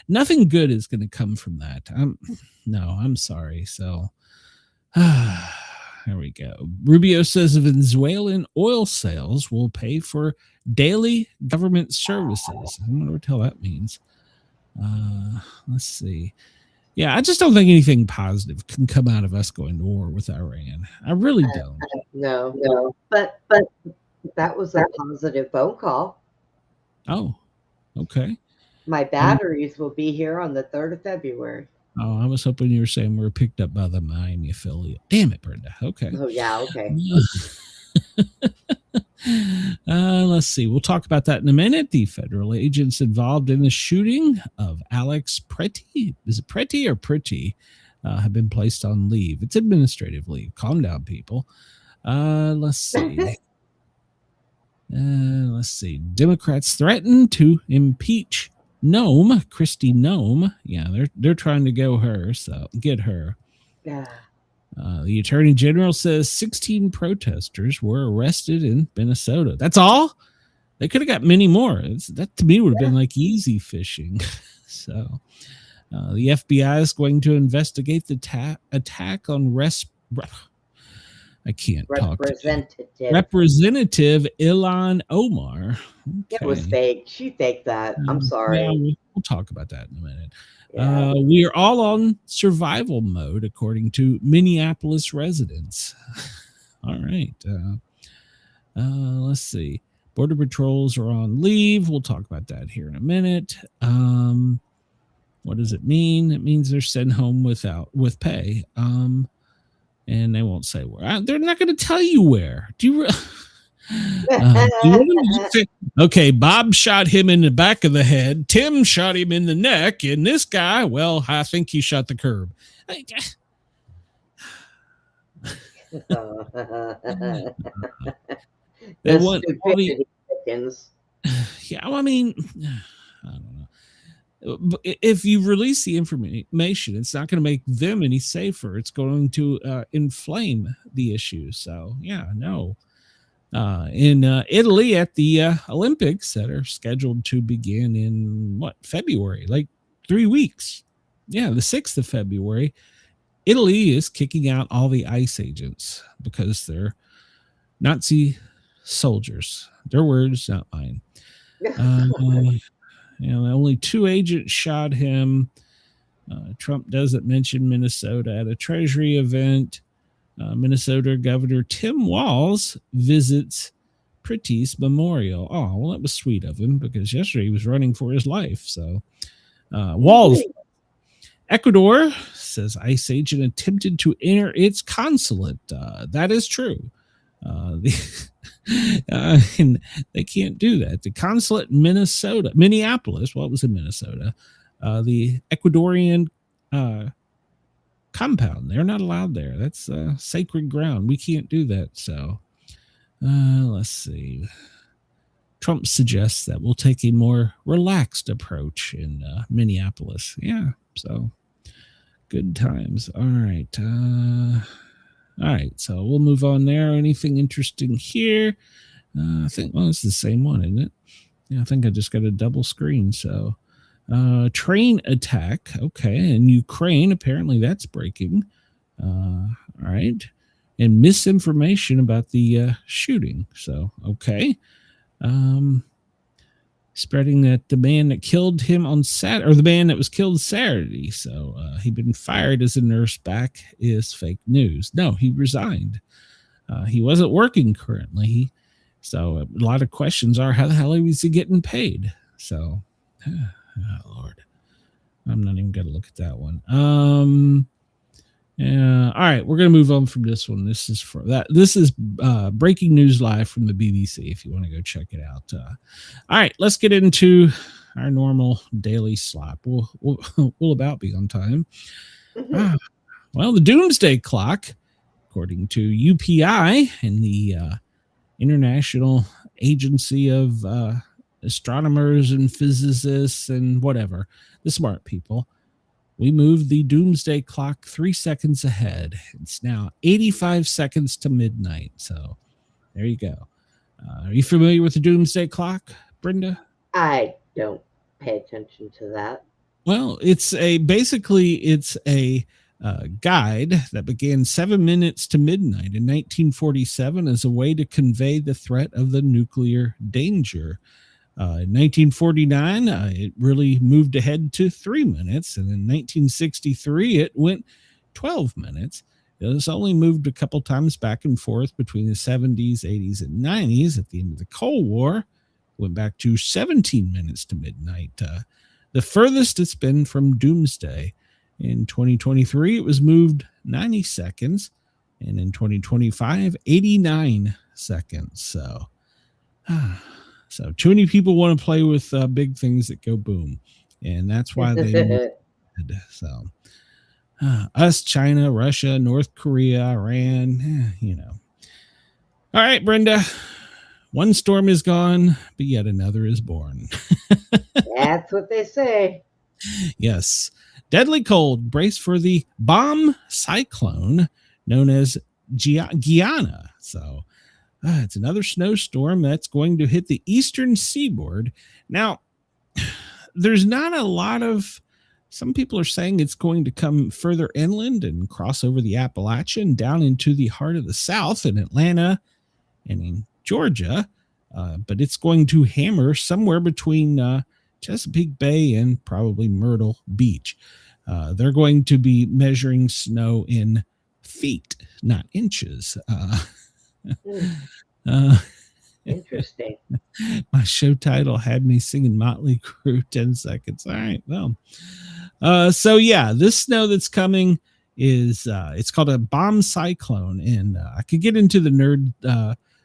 nothing good is going to come from that. I'm sorry. So there we go. Rubio says Venezuelan oil sales will pay for daily government services. I wonder what the hell that means. Let's see. Yeah, I just don't think anything positive can come out of us going to war with Iran. I really don't. No. But that was a positive phone call. Oh, okay. My batteries will be here on the 3rd of February. Oh, I was hoping you were saying we were picked up by the Miami affiliate. Damn it, Brenda. Okay. Oh, yeah, okay. Let's see. We'll talk about that in a minute. The federal agents involved in the shooting of Alex Pretty, is it Pretty or Pretty, have been placed on leave. It's administrative leave. Calm down, people. Let's see. Democrats threaten to impeach Kristi Noem. Yeah, they're trying to get her. Yeah. The attorney general says 16 protesters were arrested in Minnesota. That's all? They could have got many more. That to me would have been like easy fishing. So the FBI is going to investigate the attack on Representative Ilhan Omar. Okay. It was fake. She faked that. I'm sorry. Yeah, we'll talk about that in a minute. Yeah. We are all on survival mode, according to Minneapolis residents. All right. Let's see. Border patrols are on leave. We'll talk about that here in a minute. What does it mean? It means they're sent home with pay. And they won't say where. They're not going to tell you where. Do you okay, Bob shot him in the back of the head. Tim shot him in the neck. And this guy, well, I think he shot the curb. They want yeah, well, I mean, I don't know. But if you release the information, it's not going to make them any safer. It's going to inflame the issue. So, yeah, no. In Italy at the Olympics that are scheduled to begin in February, like 3 weeks. Yeah, the 6th of February. Italy is kicking out all the ICE agents because they're Nazi soldiers. Their words, not mine. Only 2 agents shot him. Trump doesn't mention Minnesota at a Treasury event. Minnesota Governor Tim Walz visits Pretty's memorial. Oh, well, that was sweet of him because yesterday he was running for his life. So, Walz. Ecuador says ICE agent attempted to enter its consulate. That is true. And they can't do that. The consulate in Minneapolis, well, it was in Minnesota, the Ecuadorian compound, they're not allowed there. That's sacred ground. We can't do that. So let's see. Trump suggests that we'll take a more relaxed approach in Minneapolis. Yeah, so good times. All right. So we'll move on there. Anything interesting here? I think, it's the same one, isn't it? Yeah, I think I just got a double screen. So train attack. Okay. In Ukraine, apparently that's breaking. All right. And misinformation about the shooting. So, okay. Spreading that the man that killed him on Saturday, or the man that was killed Saturday, so he'd been fired as a nurse back, is fake news. No, he resigned. He wasn't working currently. So a lot of questions are, how the hell was he getting paid? So, Lord, I'm not even going to look at that one. All right, we're going to move on from this one. This is breaking news live from the BBC if you want to go check it out. All right, let's get into our normal daily slop. We'll about be on time. Well, the Doomsday Clock, according to UPI and the International Agency of Astronomers and Physicists and whatever, the smart people, we moved the Doomsday Clock 3 seconds ahead. It's now 85 seconds to midnight. So there you go. Are you familiar with the Doomsday Clock, Brenda? I don't pay attention to that. Well, it's a guide that began 7 minutes to midnight in 1947 as a way to convey the threat of the nuclear danger. In 1949, it really moved ahead to 3 minutes, and in 1963, it went 12 minutes. It was only moved a couple times back and forth between the 70s, 80s, and 90s. At the end of the Cold War, went back to 17 minutes to midnight. The furthest it's been from Doomsday. In 2023, it was moved 90 seconds, and in 2025, 89 seconds. So too many people want to play with big things that go boom, and that's why they so us, China, Russia, North Korea, Iran, All right, Brenda, one storm is gone, but yet another is born. That's what they say. Yes. Deadly cold. Brace for the bomb cyclone known as Guyana. So it's another snowstorm that's going to hit the eastern seaboard. Now, there's not a lot of, some people are saying it's going to come further inland and cross over the Appalachian down into the heart of the South in Atlanta and in Georgia. But it's going to hammer somewhere between Chesapeake Bay and probably Myrtle Beach. They're going to be measuring snow in feet, not inches. Interesting. My show title had me singing Motley Crue 10 seconds. All right, well. So yeah, this snow that's coming is, it's called a bomb cyclone. And I could get into the nerd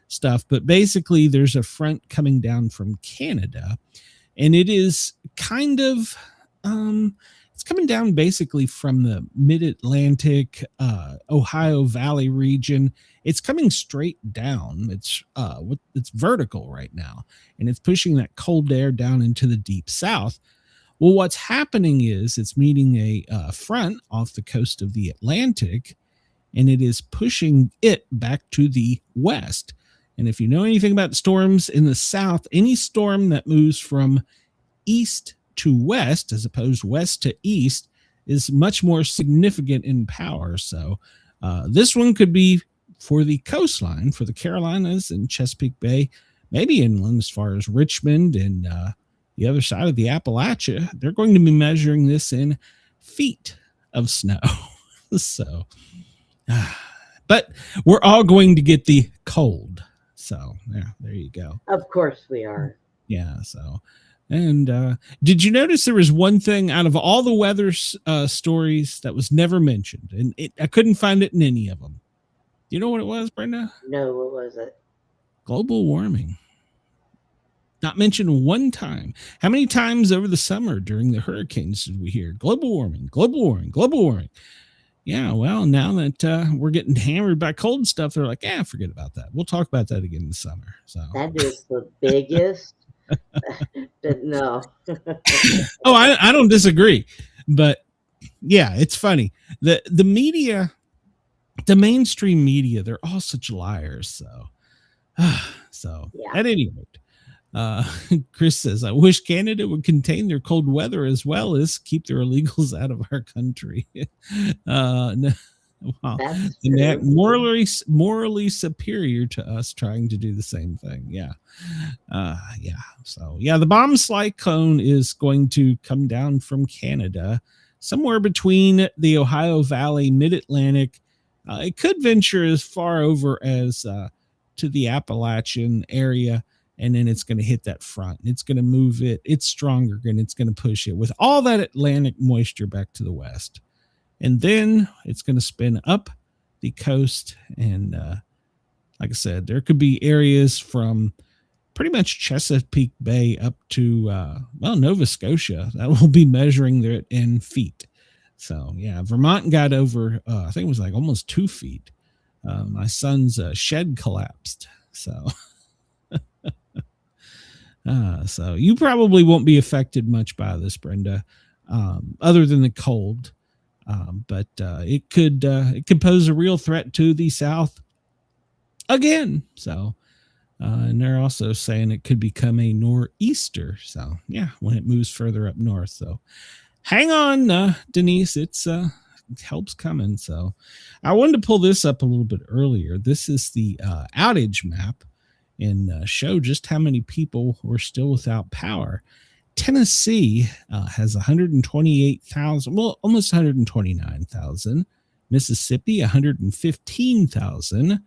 stuff, but basically there's a front coming down from Canada. And it is kind of, it's coming down basically from the mid-Atlantic, Ohio Valley region. It's coming straight down. It's vertical right now, and it's pushing that cold air down into the deep south. Well, what's happening is it's meeting a front off the coast of the Atlantic, and it is pushing it back to the west. And if you know anything about storms in the south, any storm that moves from east to west, as opposed west to east, is much more significant in power. So this one could be for the coastline, for the Carolinas and Chesapeake Bay, maybe inland as far as Richmond and the other side of the Appalachia. They're going to be measuring this in feet of snow. So, but we're all going to get the cold. So yeah, there you go. Of course we are. Yeah. So, and did you notice there was one thing out of all the weather stories that was never mentioned, and I couldn't find it in any of them. Do you know what it was, Brenda? No, what was it? Global warming. Not mentioned one time. How many times over the summer during the hurricanes did we hear global warming, global warming, global warming? Yeah, well, now that we're getting hammered by cold stuff, they're like, forget about that. We'll talk about that again in the summer. So that is the biggest. No. Oh, I don't disagree, but yeah, it's funny. The media, the mainstream media, they're all such liars. So Yeah. At any rate, Chris says, I wish Canada would contain their cold weather as well as keep their illegals out of our country. No, wow. And that morally superior to us trying to do the same thing. Yeah. So yeah, the bomb cyclone is going to come down from Canada, somewhere between the Ohio Valley, mid-Atlantic. It could venture as far over as to the Appalachian area. And then it's going to hit that front. It's going to move it. It's stronger, and it's going to push it with all that Atlantic moisture back to the west. And then it's going to spin up the coast. And like I said, there could be areas from pretty much Chesapeake Bay up to, Nova Scotia. That will be measuring it in feet. So, yeah, Vermont got over, I think it was like almost 2 feet. My son's shed collapsed. So, so you probably won't be affected much by this, Brenda, other than the cold. But it could pose a real threat to the South again. So, and they're also saying it could become a nor'easter. So, yeah, when it moves further up north. So, hang on, Denise. It's help's coming. So, I wanted to pull this up a little bit earlier. This is the outage map and show just how many people were still without power. Tennessee has 128,000, well, almost 129,000. Mississippi, 115,000.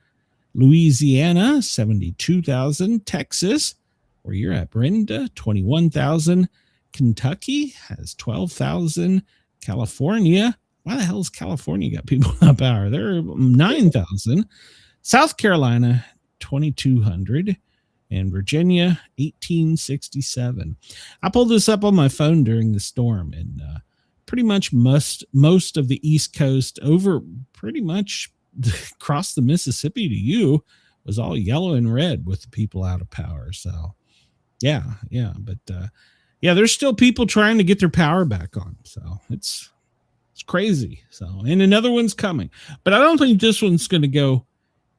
Louisiana, 72,000. Texas, where you're at, Brenda, 21,000. Kentucky has 12,000. California, why the hell has California got people without power? They're 9,000. South Carolina, 2,200. And Virginia, 1867. I pulled this up on my phone during the storm, and pretty much most of the East Coast over pretty much across the Mississippi to you was all yellow and red with the people out of power. So, yeah. But, there's still people trying to get their power back on. So it's crazy. So, and another one's coming. But I don't think this one's going to go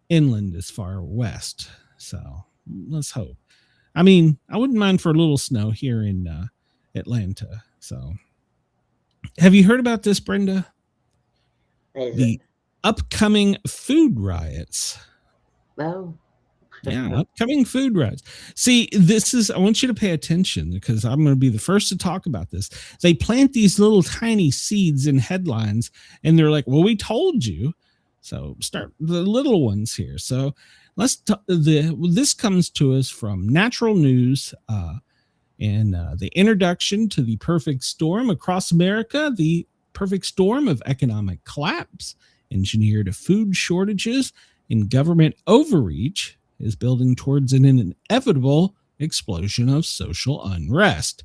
inland as far west. So let's hope. I mean, I wouldn't mind for a little snow here in Atlanta. So, have you heard about this, Brenda? The upcoming food riots. Well, yeah, upcoming food riots. See, I want you to pay attention because I'm going to be the first to talk about this. They plant these little tiny seeds in headlines and they're like, well, we told you. So start the little ones here. So this comes to us from Natural News and the introduction to the perfect storm across America, the perfect storm of economic collapse, engineered food shortages, and government overreach is building towards an inevitable explosion of social unrest.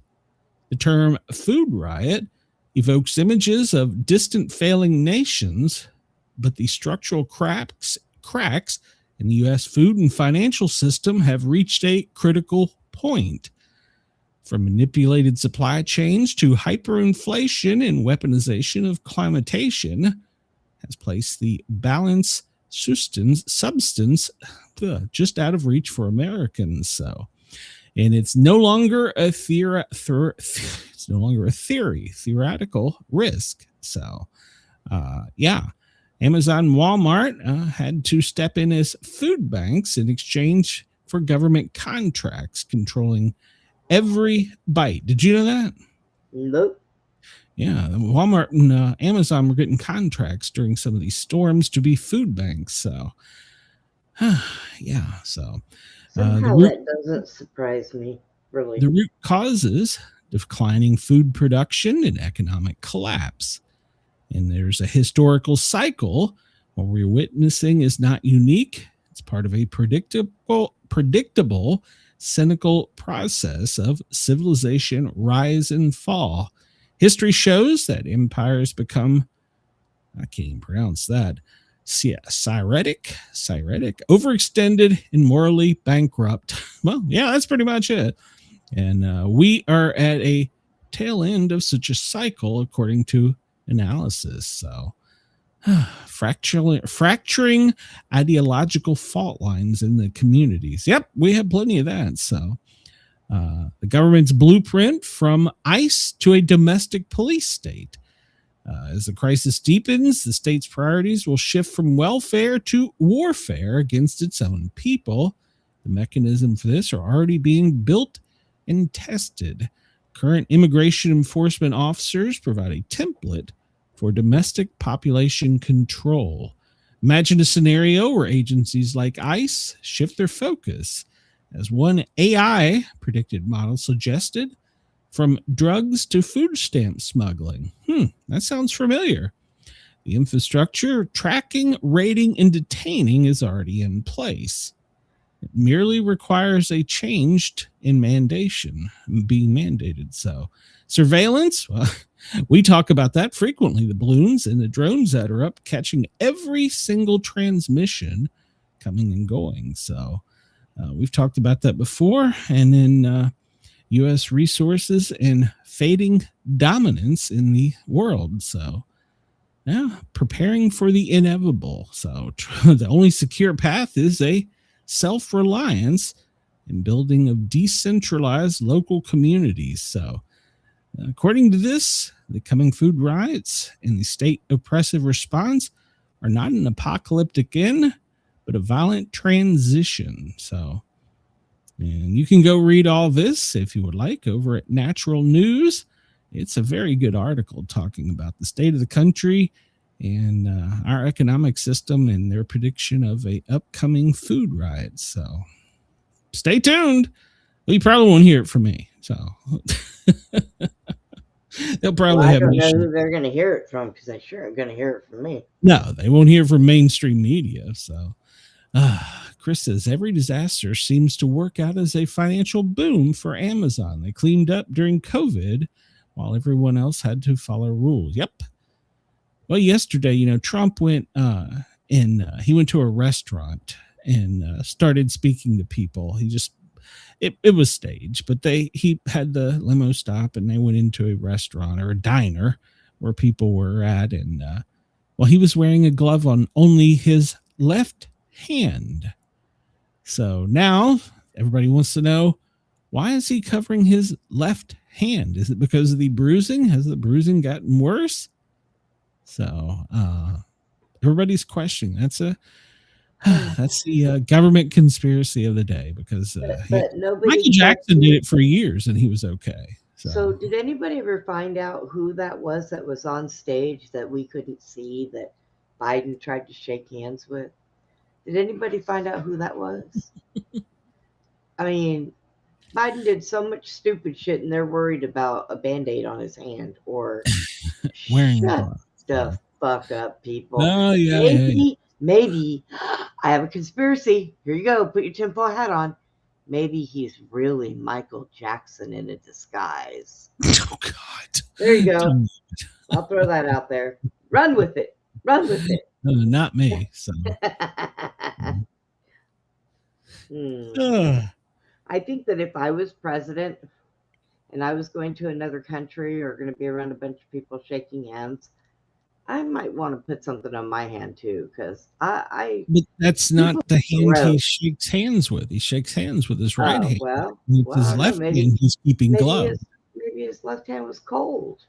The term food riot evokes images of distant failing nations, but the structural cracks in the U.S. food and financial system have reached a critical point. From manipulated supply chains to hyperinflation and weaponization of climatation has placed the balance substance just out of reach for Americans. So, and it's no longer a theoretical risk. So, Amazon, Walmart had to step in as food banks in exchange for government contracts controlling every bite. Did you know that? Nope. Yeah, Walmart and Amazon were getting contracts during some of these storms to be food banks. So, so somehow that doesn't surprise me, really. The root causes declining food production and economic collapse. And there's a historical cycle what we're witnessing is not unique. It's part of a predictable, cynical process of civilization rise and fall. History shows that empires become, I can't even pronounce that, cyretic, overextended, and morally bankrupt. Well, yeah, that's pretty much it. And we are at a tail end of such a cycle, according to analysis. So, fracturing ideological fault lines in the communities. Yep, we have plenty of that. So, the government's blueprint from ICE to a domestic police state. As the crisis deepens, the state's priorities will shift from welfare to warfare against its own people. The mechanism for this are already being built and tested. Current immigration enforcement officers provide a template for domestic population control. Imagine a scenario where agencies like ICE shift their focus, as one AI predicted model suggested, from drugs to food stamp smuggling. That sounds familiar. The infrastructure, tracking, rating, and detaining is already in place. It merely requires a change in mandation, being mandated. So surveillance, well, we talk about that frequently. The balloons and the drones that are up catching every single transmission coming and going. So we've talked about that before. And then U.S. resources and fading dominance in the world. So yeah, preparing for the inevitable. So the only secure path is a self-reliance and building of decentralized local communities. So according to this, the coming food riots and the state oppressive response are not an apocalyptic end, but a violent transition. So, and you can go read all this if you would like over at Natural News. It's a very good article talking about the state of the country and our economic system and their prediction of a upcoming food riot. So stay tuned. Well, you probably won't hear it from me. So they'll probably have. I don't know who they're going to hear it from, because they sure are going to hear it from me. No, they won't hear from mainstream media. So Chris says every disaster seems to work out as a financial boom for Amazon. They cleaned up during COVID while everyone else had to follow rules. Yep. Well, yesterday, Trump went and he went to a restaurant and started speaking to people. He just, it was staged, but he had the limo stop and they went into a restaurant or a diner where people were at. And he was wearing a glove on only his left hand. So now everybody wants to know, why is he covering his left hand? Is it because of the bruising? Has the bruising gotten worse? So everybody's questioning. That's the government conspiracy of the day, because Michael Jackson did it for years and he was okay. So did anybody ever find out who that was on stage that we couldn't see, that Biden tried to shake hands with? Did anybody find out who that was? I mean, Biden did so much stupid shit and they're worried about a Band-Aid on his hand or wearing the fuck up, people. Oh, yeah, maybe I have a conspiracy. Here you go. Put your tinfoil hat on. Maybe he's really Michael Jackson in a disguise. Oh, God. There you go. I'll throw that out there. Run with it. Not me. So. I think that if I was president and I was going to another country or going to be around a bunch of people shaking hands, I might want to put something on my hand too, because But that's not the hand he shakes hands with. He shakes hands with his right hand. With his left hand, he's keeping gloves. Maybe his left hand was cold.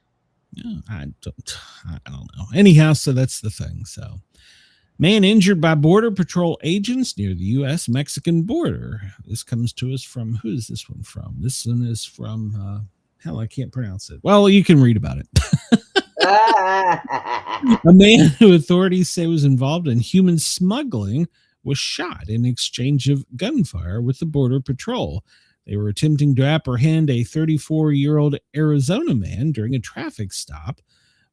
Yeah, I don't know. Anyhow, so that's the thing. So, man injured by Border Patrol agents near the U.S.-Mexican border. This comes to us from, who is this one from? This one is from, I can't pronounce it. Well, you can read about it. A man who authorities say was involved in human smuggling was shot in exchange of gunfire with the Border Patrol. They were attempting to apprehend a 34-year-old Arizona man during a traffic stop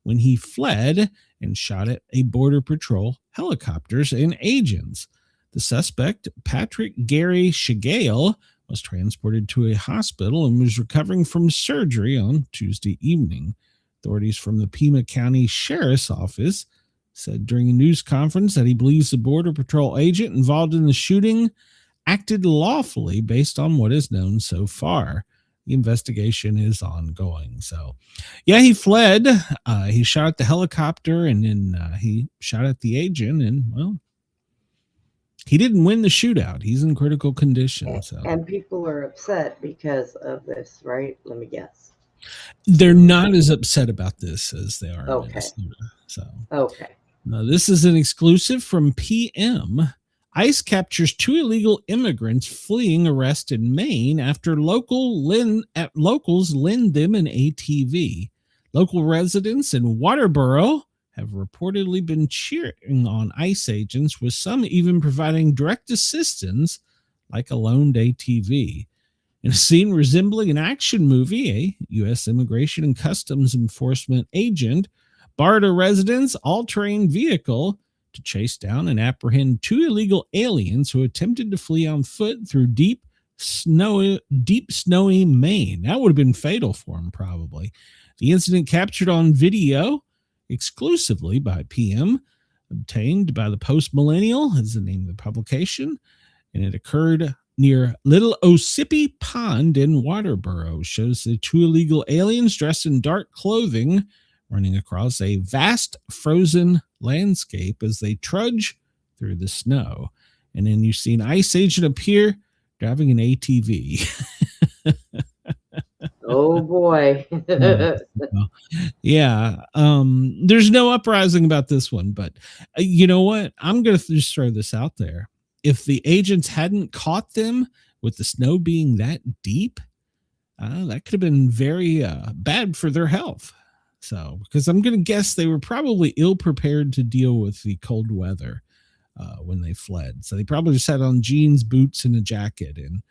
when he fled and shot at a Border Patrol helicopters and agents. The suspect, Patrick Gary Shigale, was transported to a hospital and was recovering from surgery on Tuesday evening. Authorities from the Pima County Sheriff's Office said during a news conference that he believes the Border Patrol agent involved in the shooting acted lawfully based on what is known so far. The investigation is ongoing. So, yeah, he fled. He shot at the helicopter and then he shot at the agent. And, well, he didn't win the shootout. He's in critical condition. So. And people are upset because of this, right? Let me guess. They're not as upset about this as they are. Okay. Okay. This is an exclusive from PM. ICE captures 2 illegal immigrants fleeing arrest in Maine after locals lend them an ATV. Local residents in Waterboro have reportedly been cheering on ICE agents, with some even providing direct assistance like a loaned ATV. In a scene resembling an action movie, a U.S. Immigration and Customs Enforcement agent borrowed a resident's all-terrain vehicle to chase down and apprehend 2 illegal aliens who attempted to flee on foot through deep snowy Maine. That would have been fatal for them, probably. The incident, captured on video exclusively by PM, obtained by the Post Millennial, is the name of the publication, and it occurred near Little Ossipee Pond in Waterboro. Shows the 2 illegal aliens dressed in dark clothing running across a vast frozen landscape as they trudge through the snow. And then you see an ice agent appear driving an ATV. Oh boy. Yeah. There's no uprising about this one, but you know what? I'm going to just throw this out there. If the agents hadn't caught them with the snow being that deep, that could have been very bad for their health. So, because I'm going to guess they were probably ill prepared to deal with the cold weather when they fled. So they probably just had on jeans, boots, and a jacket, and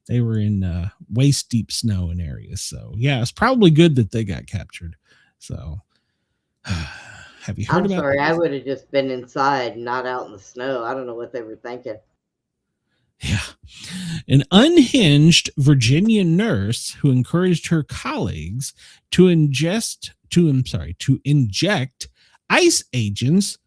they were in waist deep snow in areas. So yeah, it's probably good that they got captured. So have you heard about I'm sorry, this? I would have just been inside, not out in the snow. I don't know what they were thinking. Yeah. An unhinged Virginia nurse who encouraged her colleagues to inject ice agents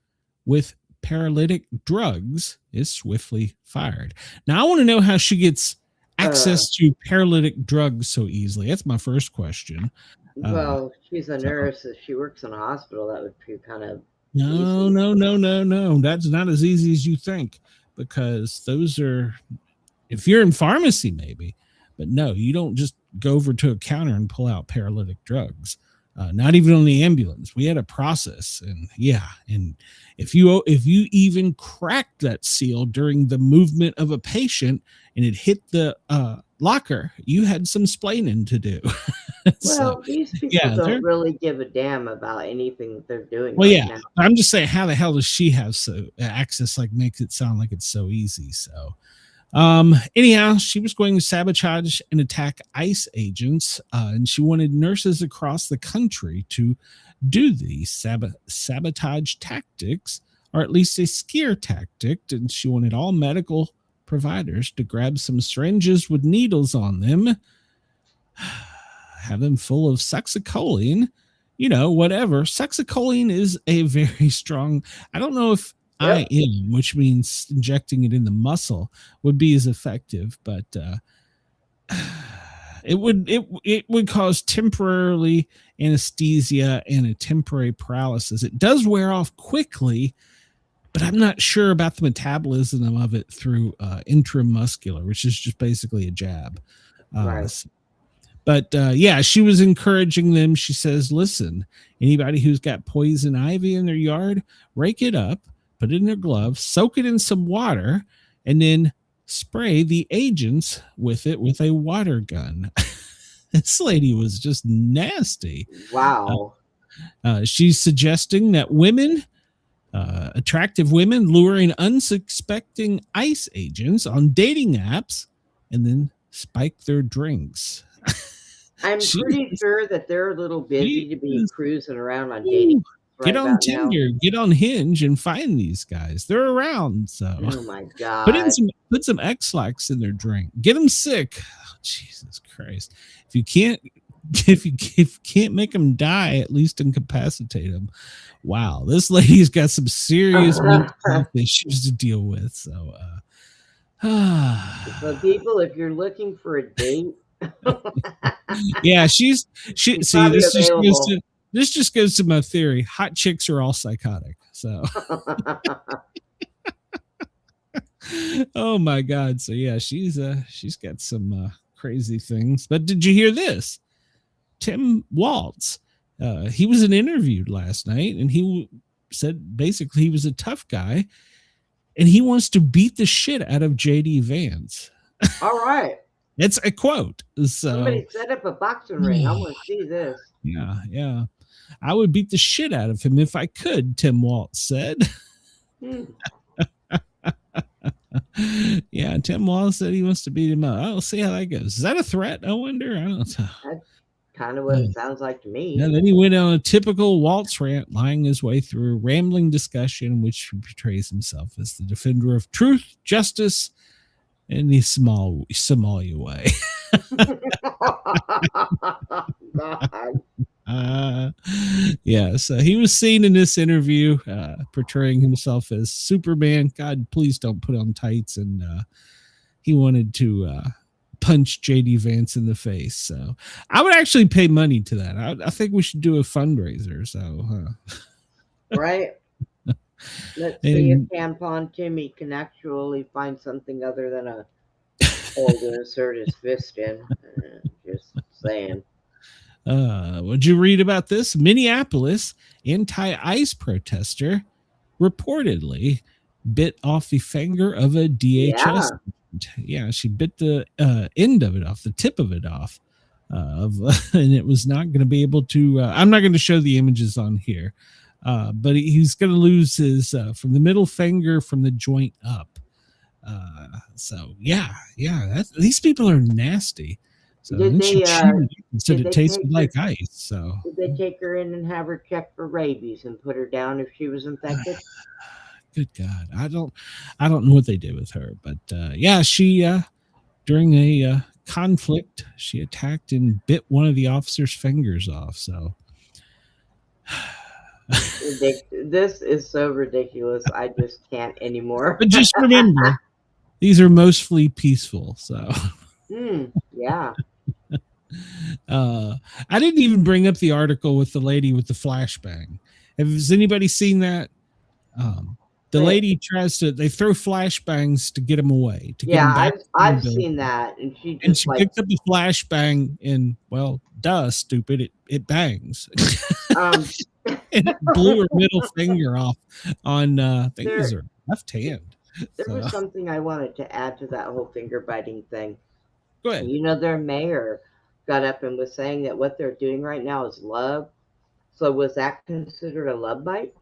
with paralytic drugs is swiftly fired. Now I want to know how she gets access to paralytic drugs so easily. That's my first question. Well, she's a nurse. If she works in a hospital, that would be kind of No. That's not as easy as you think, because those are, if you're in pharmacy, maybe, but no, you don't just go over to a counter and pull out paralytic drugs. Not even on the ambulance. We had a process, and if you even cracked that seal during the movement of a patient and it hit the locker, you had some splaining to do. Well, these people don't really give a damn about anything that they're doing. Well, right now. I'm just saying, how the hell does she have access? Like, makes it sound like it's so easy. So, anyhow, she was going to sabotage and attack ICE agents, and she wanted nurses across the country to do these sabotage tactics, or at least a scare tactic. And she wanted all medical providers to grab some syringes with needles on them, have them full of succinylcholine, whatever. Succinylcholine is a very strong, I don't know if IM, which means injecting it in the muscle, would be as effective, but it would cause temporarily anesthesia and a temporary paralysis. It does wear off quickly, but I'm not sure about the metabolism of it through intramuscular, which is just basically a jab. Right. But she was encouraging them. She says, listen, anybody who's got poison ivy in their yard, rake it up, put it in their gloves, soak it in some water, and then spray the agents with it with a water gun. This lady was just nasty. Wow. She's suggesting that women, attractive women, luring unsuspecting ICE agents on dating apps and then spike their drinks. I'm pretty sure that they're a little busy to be cruising around on dating. Get on Tinder, get on Hinge, and find these guys. They're around. So, oh my god, put some X-Lax in their drink. Get them sick. Oh, Jesus Christ! If you can't make them die, at least incapacitate them. Wow, this lady's got some serious mental health issues to deal with. So, so people, if you're looking for a date. Yeah, she see this just goes to my theory. Hot chicks are all psychotic. So oh my god. So yeah, she's got some crazy things. But did you hear this? Tim Waltz, he was interviewed last night, and he said basically he was a tough guy and he wants to beat the shit out of JD Vance. All right. It's a quote. So, somebody set up a boxing ring. I want to see this. Yeah. I would beat the shit out of him if I could, Tim Waltz said. Yeah, Tim Waltz said he wants to beat him up. I'll see how that goes. Is that a threat? I wonder. I don't know. kind of what it sounds like to me. And then he went on a typical Waltz rant, lying his way through a rambling discussion in which he portrays himself as the defender of truth, justice, and the Somalia way. God. Yeah, so he was seen in this interview portraying himself as Superman. God, please don't put on tights. And he wanted to punch JD Vance in the face. So I would actually pay money to that. I think we should do a fundraiser. So, Right? Let's see if Tampon Timmy can actually find something other than a hole to insert his fist in. Just saying. Would you read about this? Minneapolis anti-ICE protester reportedly bit off the finger of a DHS. Yeah, she bit the end of it off, the tip of it off, and it was not going to be able to. I'm not going to show the images on here, but he's going to lose his from the middle finger from the joint up. So yeah, these people are nasty. So Did they, said it tasted like ice. So did they take her in and have her checked for rabies and put her down if she was infected? Good God, I don't know what they did with her, but yeah, she during a conflict, she attacked and bit one of the officer's fingers off. So this is so ridiculous. I just can't anymore. But just remember, these are mostly peaceful. So yeah. I didn't even bring up the article with the lady with the flashbang. Has anybody seen that? The lady they throw flashbangs to get them away. I've seen that, and she picked up the flashbang, and well, duh, stupid, it bangs. And it blew her middle finger off on I think it was her left hand. There was something I wanted to add to that whole finger biting thing. Go ahead. You know, their mayor got up and was saying that what they're doing right now is love. So was that considered a love bite?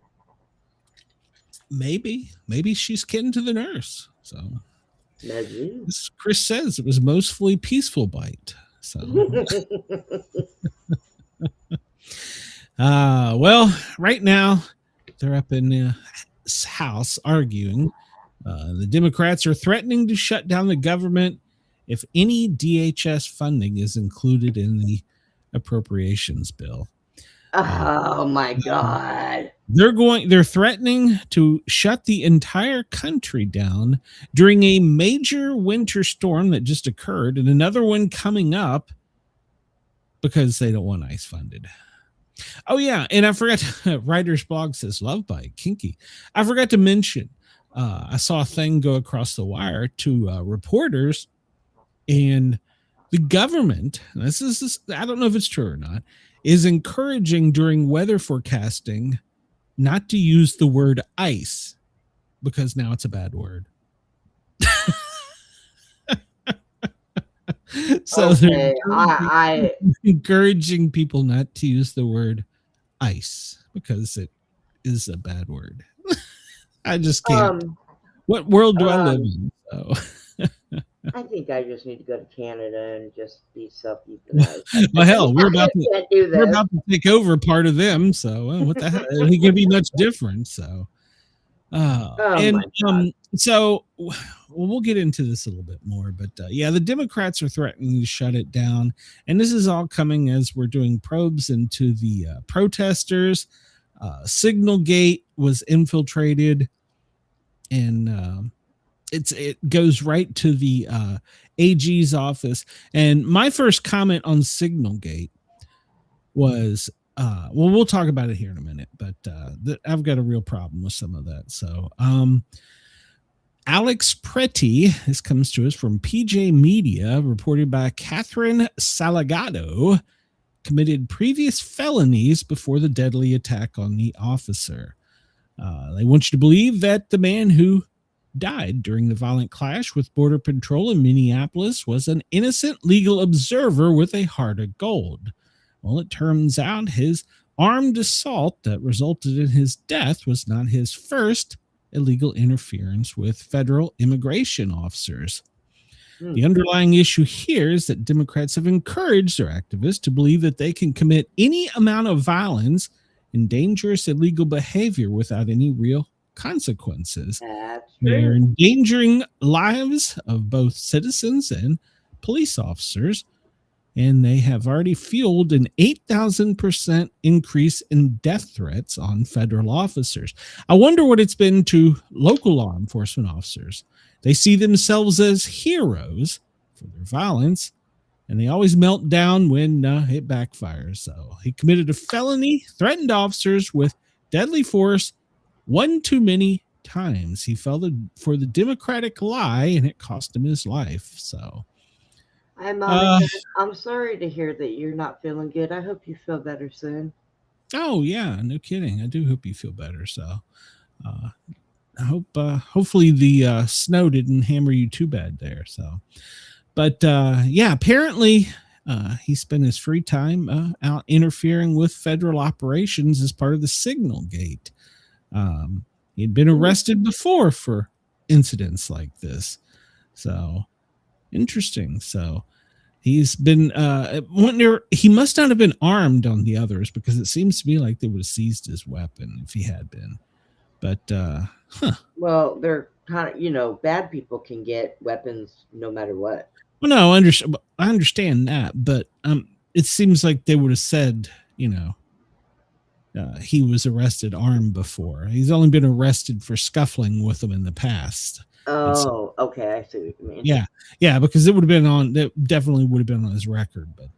Maybe she's kin to the nurse. So maybe. Chris says it was mostly peaceful bite. So well, right now they're up in the House arguing. The Democrats are threatening to shut down the government if any DHS funding is included in the appropriations bill. Oh my God. They're threatening to shut the entire country down during a major winter storm that just occurred and another one coming up because they don't want ICE funded. Oh yeah, and I forgot, Writer's Blog says love bite, kinky. I forgot to mention, I saw a thing go across the wire to reporters, and the government, this is I don't know if it's true or not, is encouraging during weather forecasting not to use the word ice because now it's a bad word. So okay, they're encouraging people not to use the word ice because it is a bad word. I just can't. What world do I live in? So. I think I just need to go to Canada and just be self-euthanized. Well, hell, we're about to take over part of them. So what the hell? It can be much different. So, so we'll get into this a little bit more. But yeah, the Democrats are threatening to shut it down, and this is all coming as we're doing probes into the protesters. Signalgate was infiltrated, and it goes right to the AG's office. And my first comment on Signalgate was, well, we'll talk about it here in a minute, but I've got a real problem with some of that. So Alex Pretty, this comes to us from PJ Media, reported by Catherine Salgado, committed previous felonies before the deadly attack on the officer. They want you to believe that the man who died during the violent clash with Border Patrol in Minneapolis was an innocent legal observer with a heart of gold. Well, it turns out his armed assault that resulted in his death was not his first illegal interference with federal immigration officers. The underlying issue here is that Democrats have encouraged their activists to believe that they can commit any amount of violence and dangerous illegal behavior without any real consequences. That's They're true. endangering lives of both citizens and police officers, and they have already fueled an 8,000% increase in death threats on federal officers. I wonder what it's been to local law enforcement officers. They see themselves as heroes for their violence, and they always melt down when it backfires. So he committed a felony, threatened officers with deadly force one too many times. He fell for the Democratic lie, and it cost him his life. So Hi, Monica. I'm sorry to hear that you're not feeling good. I hope you feel better soon. Oh yeah, no kidding. I do hope you feel better. So I hope hopefully the snow didn't hammer you too bad there. So, but yeah, apparently he spent his free time out interfering with federal operations as part of the Signal Gate. He'd been arrested before for incidents like this. So interesting. So he's been he must not have been armed on the others, because it seems to me like they would have seized his weapon if he had been. But Well, they're kind of, bad people can get weapons no matter what. well, no, I understand that, but it seems like they would have said, he was arrested armed before. He's only been arrested for scuffling with them in the past. Oh, okay. I see what you mean. Yeah, because it would have been that definitely would have been on his record. But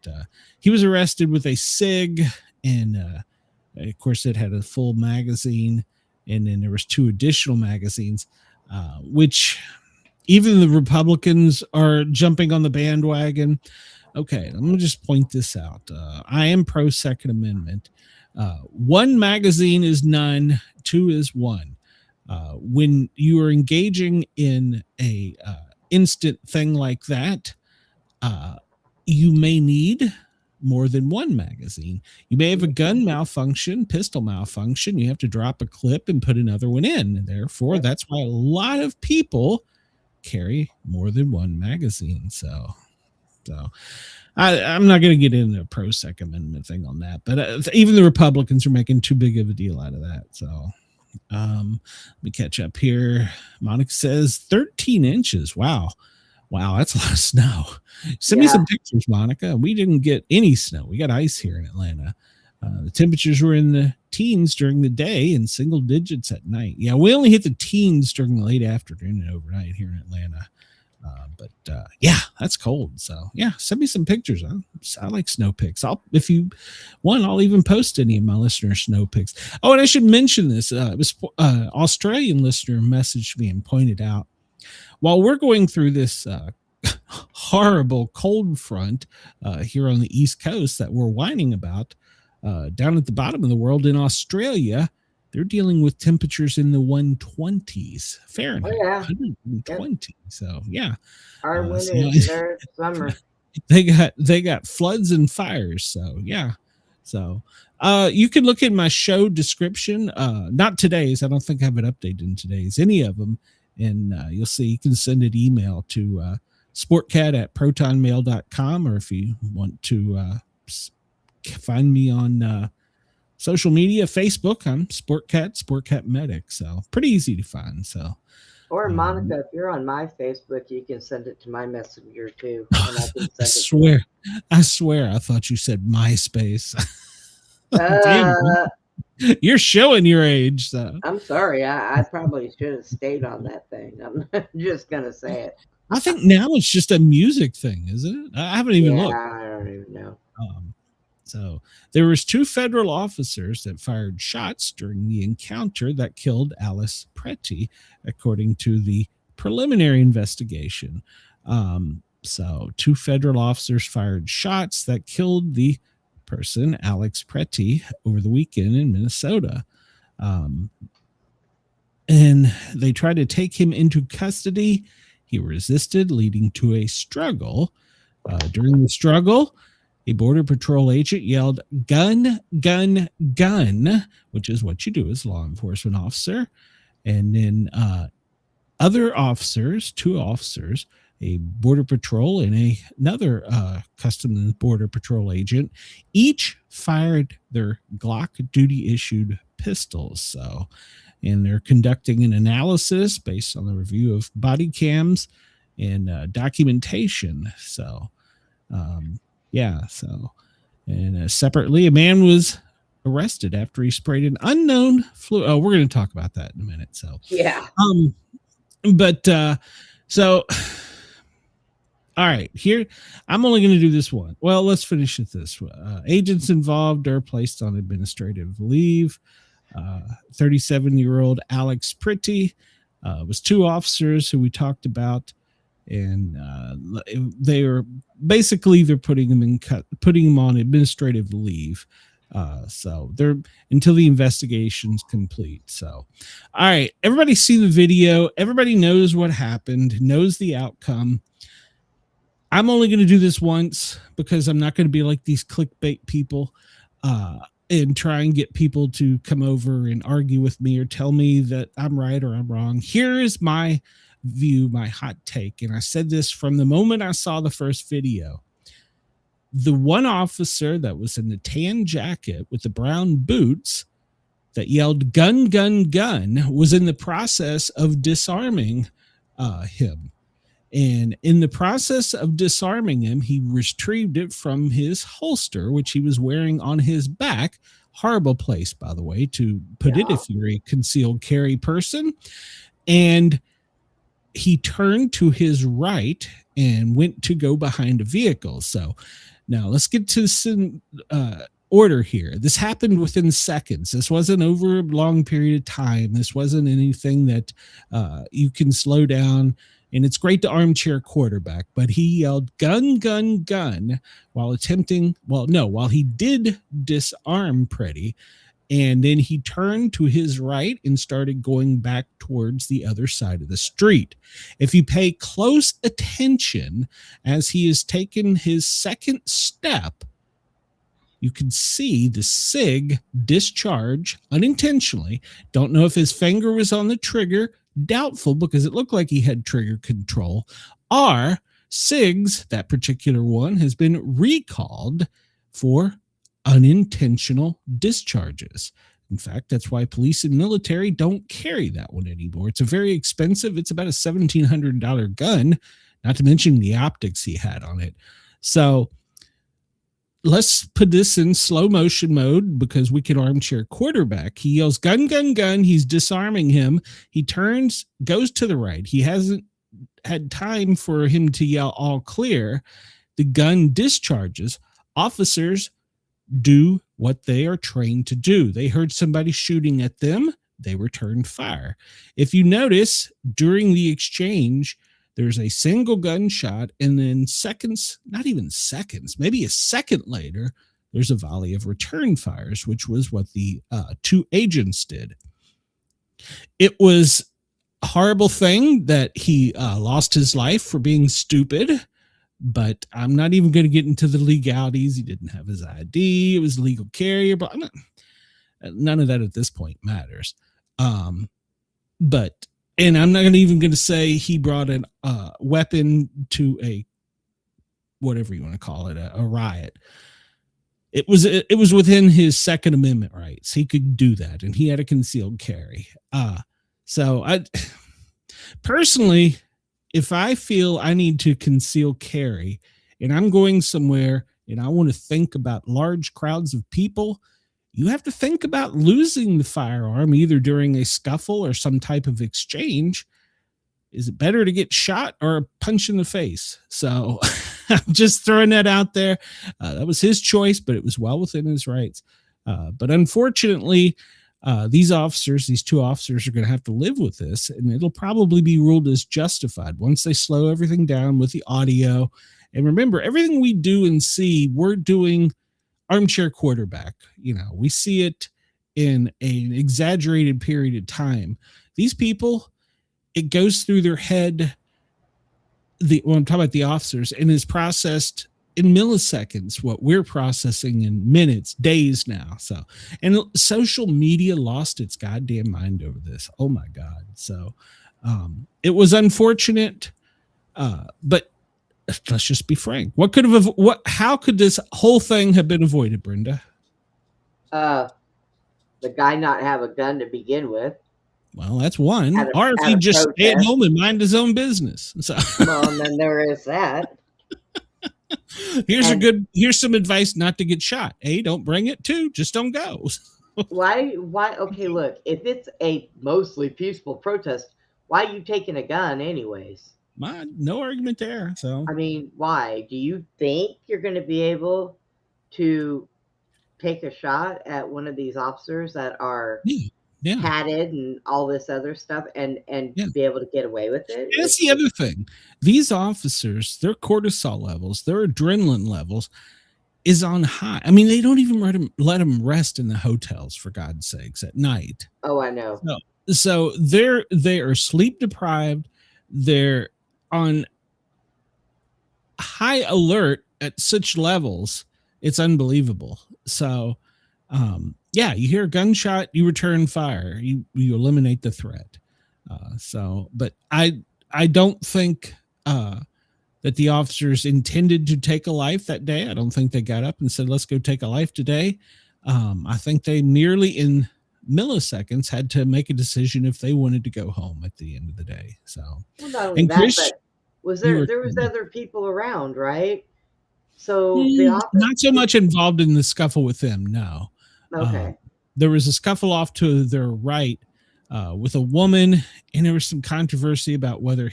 he was arrested with a SIG, and of course it had a full magazine, and then there was 2 additional magazines, which even the Republicans are jumping on the bandwagon. Okay, I'm gonna just point this out. I am pro Second Amendment. 1 magazine is none, 2 is 1. When you are engaging in a instant thing like that, you may need more than 1 magazine. You may have a gun malfunction, pistol malfunction. You have to drop a clip and put another one in. And therefore, that's why a lot of people carry more than 1 magazine. So I'm not going to get into a pro Second Amendment thing on that, but even the Republicans are making too big of a deal out of that. So let me catch up here. Monica says 13 inches. Wow, that's a lot of snow. Send me some pictures, Monica. We didn't get any snow. We got ice here in Atlanta. The temperatures were in the teens during the day and single digits at night. Yeah, we only hit the teens during the late afternoon and overnight here in Atlanta. But yeah, that's cold. So yeah, send me some pictures. I like snow pics. If you want, I'll even post any of my listeners' snow pics. Oh, and I should mention this. It was Australian listener messaged me and pointed out, while we're going through this horrible cold front here on the East Coast that we're whining about, down at the bottom of the world in Australia, they're dealing with temperatures in the 120s Fahrenheit. Oh, yeah. 120. Yep. So yeah, our winter is their summer. They got floods and fires. So yeah. So you can look at my show description. Not today's. I don't think I have it updated in today's. Any of them, and you'll see. You can send an email to sportcat@protonmail.com, or if you want to find me on social media, Facebook, I'm Sportcat Medic. So pretty easy to find. So, or Monica, if you're on my Facebook, you can send it to my messenger too. And I can send I swear, I thought you said MySpace. Damn, you're showing your age. So I'm sorry. I probably should have stayed on that thing. I'm just gonna say it. I think now it's just a music thing, isn't it? I haven't even looked. I don't even know. So there was 2 federal officers that fired shots during the encounter that killed Alice Pretty, according to the preliminary investigation. So 2 federal officers fired shots that killed the person, Alex Pretty, over the weekend in Minnesota. And they tried to take him into custody. He resisted, leading to a struggle. During the struggle, a Border Patrol agent yelled, "Gun, gun, gun," which is what you do as a law enforcement officer. And then other officers, 2 officers, a border patrol and another Customs Border Patrol agent, each fired their Glock duty issued pistols. So, and they're conducting an analysis based on the review of body cams and documentation. So, and separately, a man was arrested after he sprayed an unknown fluid. Oh, we're going to talk about that in a minute. So, Yeah. So, all right, here, I'm only going to do this one. Well, let's finish with this. Agents involved are placed on administrative leave. 37-year-old Alex Pretty was two officers who we talked about, and they are basically they're putting him on administrative leave. So they're until the investigation's complete. So, all right, everybody see the video. Everybody knows what happened, knows the outcome. I'm only going to do this once because I'm not going to be like these clickbait people and try and get people to come over and argue with me or tell me that I'm right or I'm wrong. Here is my view, my hot take. And I said this from the moment I saw the first video. The one officer that was in the tan jacket with the brown boots that yelled gun, gun, gun was in the process of disarming him. And in the process of disarming him, he retrieved it from his holster, which he was wearing on his back. Horrible place, by the way, to put it if you're a concealed carry person. And he turned to his right and went to go behind a vehicle. So now let's get to some order here. This happened within seconds. This wasn't over a long period of time. This wasn't anything that you can slow down. And it's great to armchair quarterback, but he yelled gun, gun, gun while he did disarm Pretty. And then he turned to his right and started going back towards the other side of the street. If you pay close attention as he is taking his second step, you can see the SIG discharge unintentionally. Don't know if his finger was on the trigger. Doubtful, because it looked like he had trigger control. Or SIGs, that particular one, has been recalled for unintentional discharges. In fact, that's why police and military don't carry that one anymore. It's a very expensive. It's about a $1,700 gun, not to mention the optics he had on it. So let's put this in slow motion mode because we can armchair quarterback. He yells gun, gun, gun. He's disarming him. He turns, goes to the right. He hasn't had time for him to yell all clear. The gun discharges. Officers do what they are trained to do. They heard somebody shooting at them. They returned fire. If you notice, during the exchange, there's a single gunshot, and then seconds, not even seconds, maybe a second later, there's a volley of return fires, which was what the two agents did. It was a horrible thing that he lost his life for being stupid, but I'm not even going to get into the legalities. He didn't have his ID. It was legal carrier, but none of that at this point matters. And I'm not even going to say he brought a weapon to a, whatever you want to call it, a riot. It was within his Second Amendment rights. He could do that, and he had a concealed carry. So I personally, if I feel I need to conceal carry and I'm going somewhere and I want to think about large crowds of people, you have to think about losing the firearm either during a scuffle or some type of exchange. Is it better to get shot or a punch in the face? So I'm just throwing that out there. That was his choice, but it was well within his rights. But unfortunately, these two officers are going to have to live with this, and it'll probably be ruled as justified once they slow everything down with the audio. And remember, everything we do and see, we're doing armchair quarterback. We see it in an exaggerated period of time. These people, it goes through their head. I'm talking about the officers, and is processed in milliseconds what we're processing in minutes, days now. So, and social media lost its goddamn mind over this. Oh my God. So it was unfortunate. But let's just be frank. How could this whole thing have been avoided, Brenda? The guy not have a gun to begin with. Well, that's one. Or if he just stay at home and mind his own business. So. Well, and then there is that. Here's some advice not to get shot. A, don't bring it. 2, just don't go. Why? Okay, look, if it's a mostly peaceful protest, why are you taking a gun anyways? No argument there. So I mean, why? Do you think you're going to be able to take a shot at one of these officers that are padded and all this other stuff and be able to get away with it? That's the other thing. These officers, their cortisol levels, their adrenaline levels is on high. I mean, they don't even let them rest in the hotels, for God's sakes, at night. Oh, I know. So they are sleep deprived. They're on high alert at such levels. It's unbelievable. So, you hear a gunshot, you return fire, you eliminate the threat. But I don't think that the officers intended to take a life that day. I don't think they got up and said, let's go take a life today. I think they nearly in milliseconds had to make a decision if they wanted to go home at the end of the day. So, well, not only that, but there was other people around, right? So not so much involved in the scuffle with them. No. Okay. There was a scuffle off to their right with a woman, and there was some controversy about whether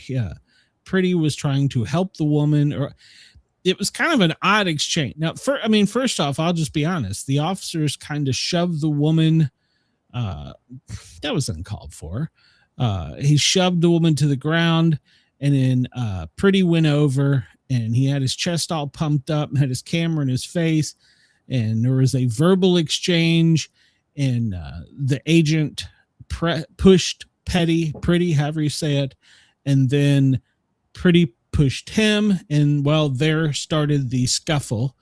Pretty was trying to help the woman, or it was kind of an odd exchange. Now, first off, I'll just be honest. The officers kind of shoved the woman. That was uncalled for. He shoved the woman to the ground, and then Pretty went over, and he had his chest all pumped up and had his camera in his face, and there was a verbal exchange, and the agent pushed Pretty, however you say it, and then Pretty pushed him, and there started the scuffle,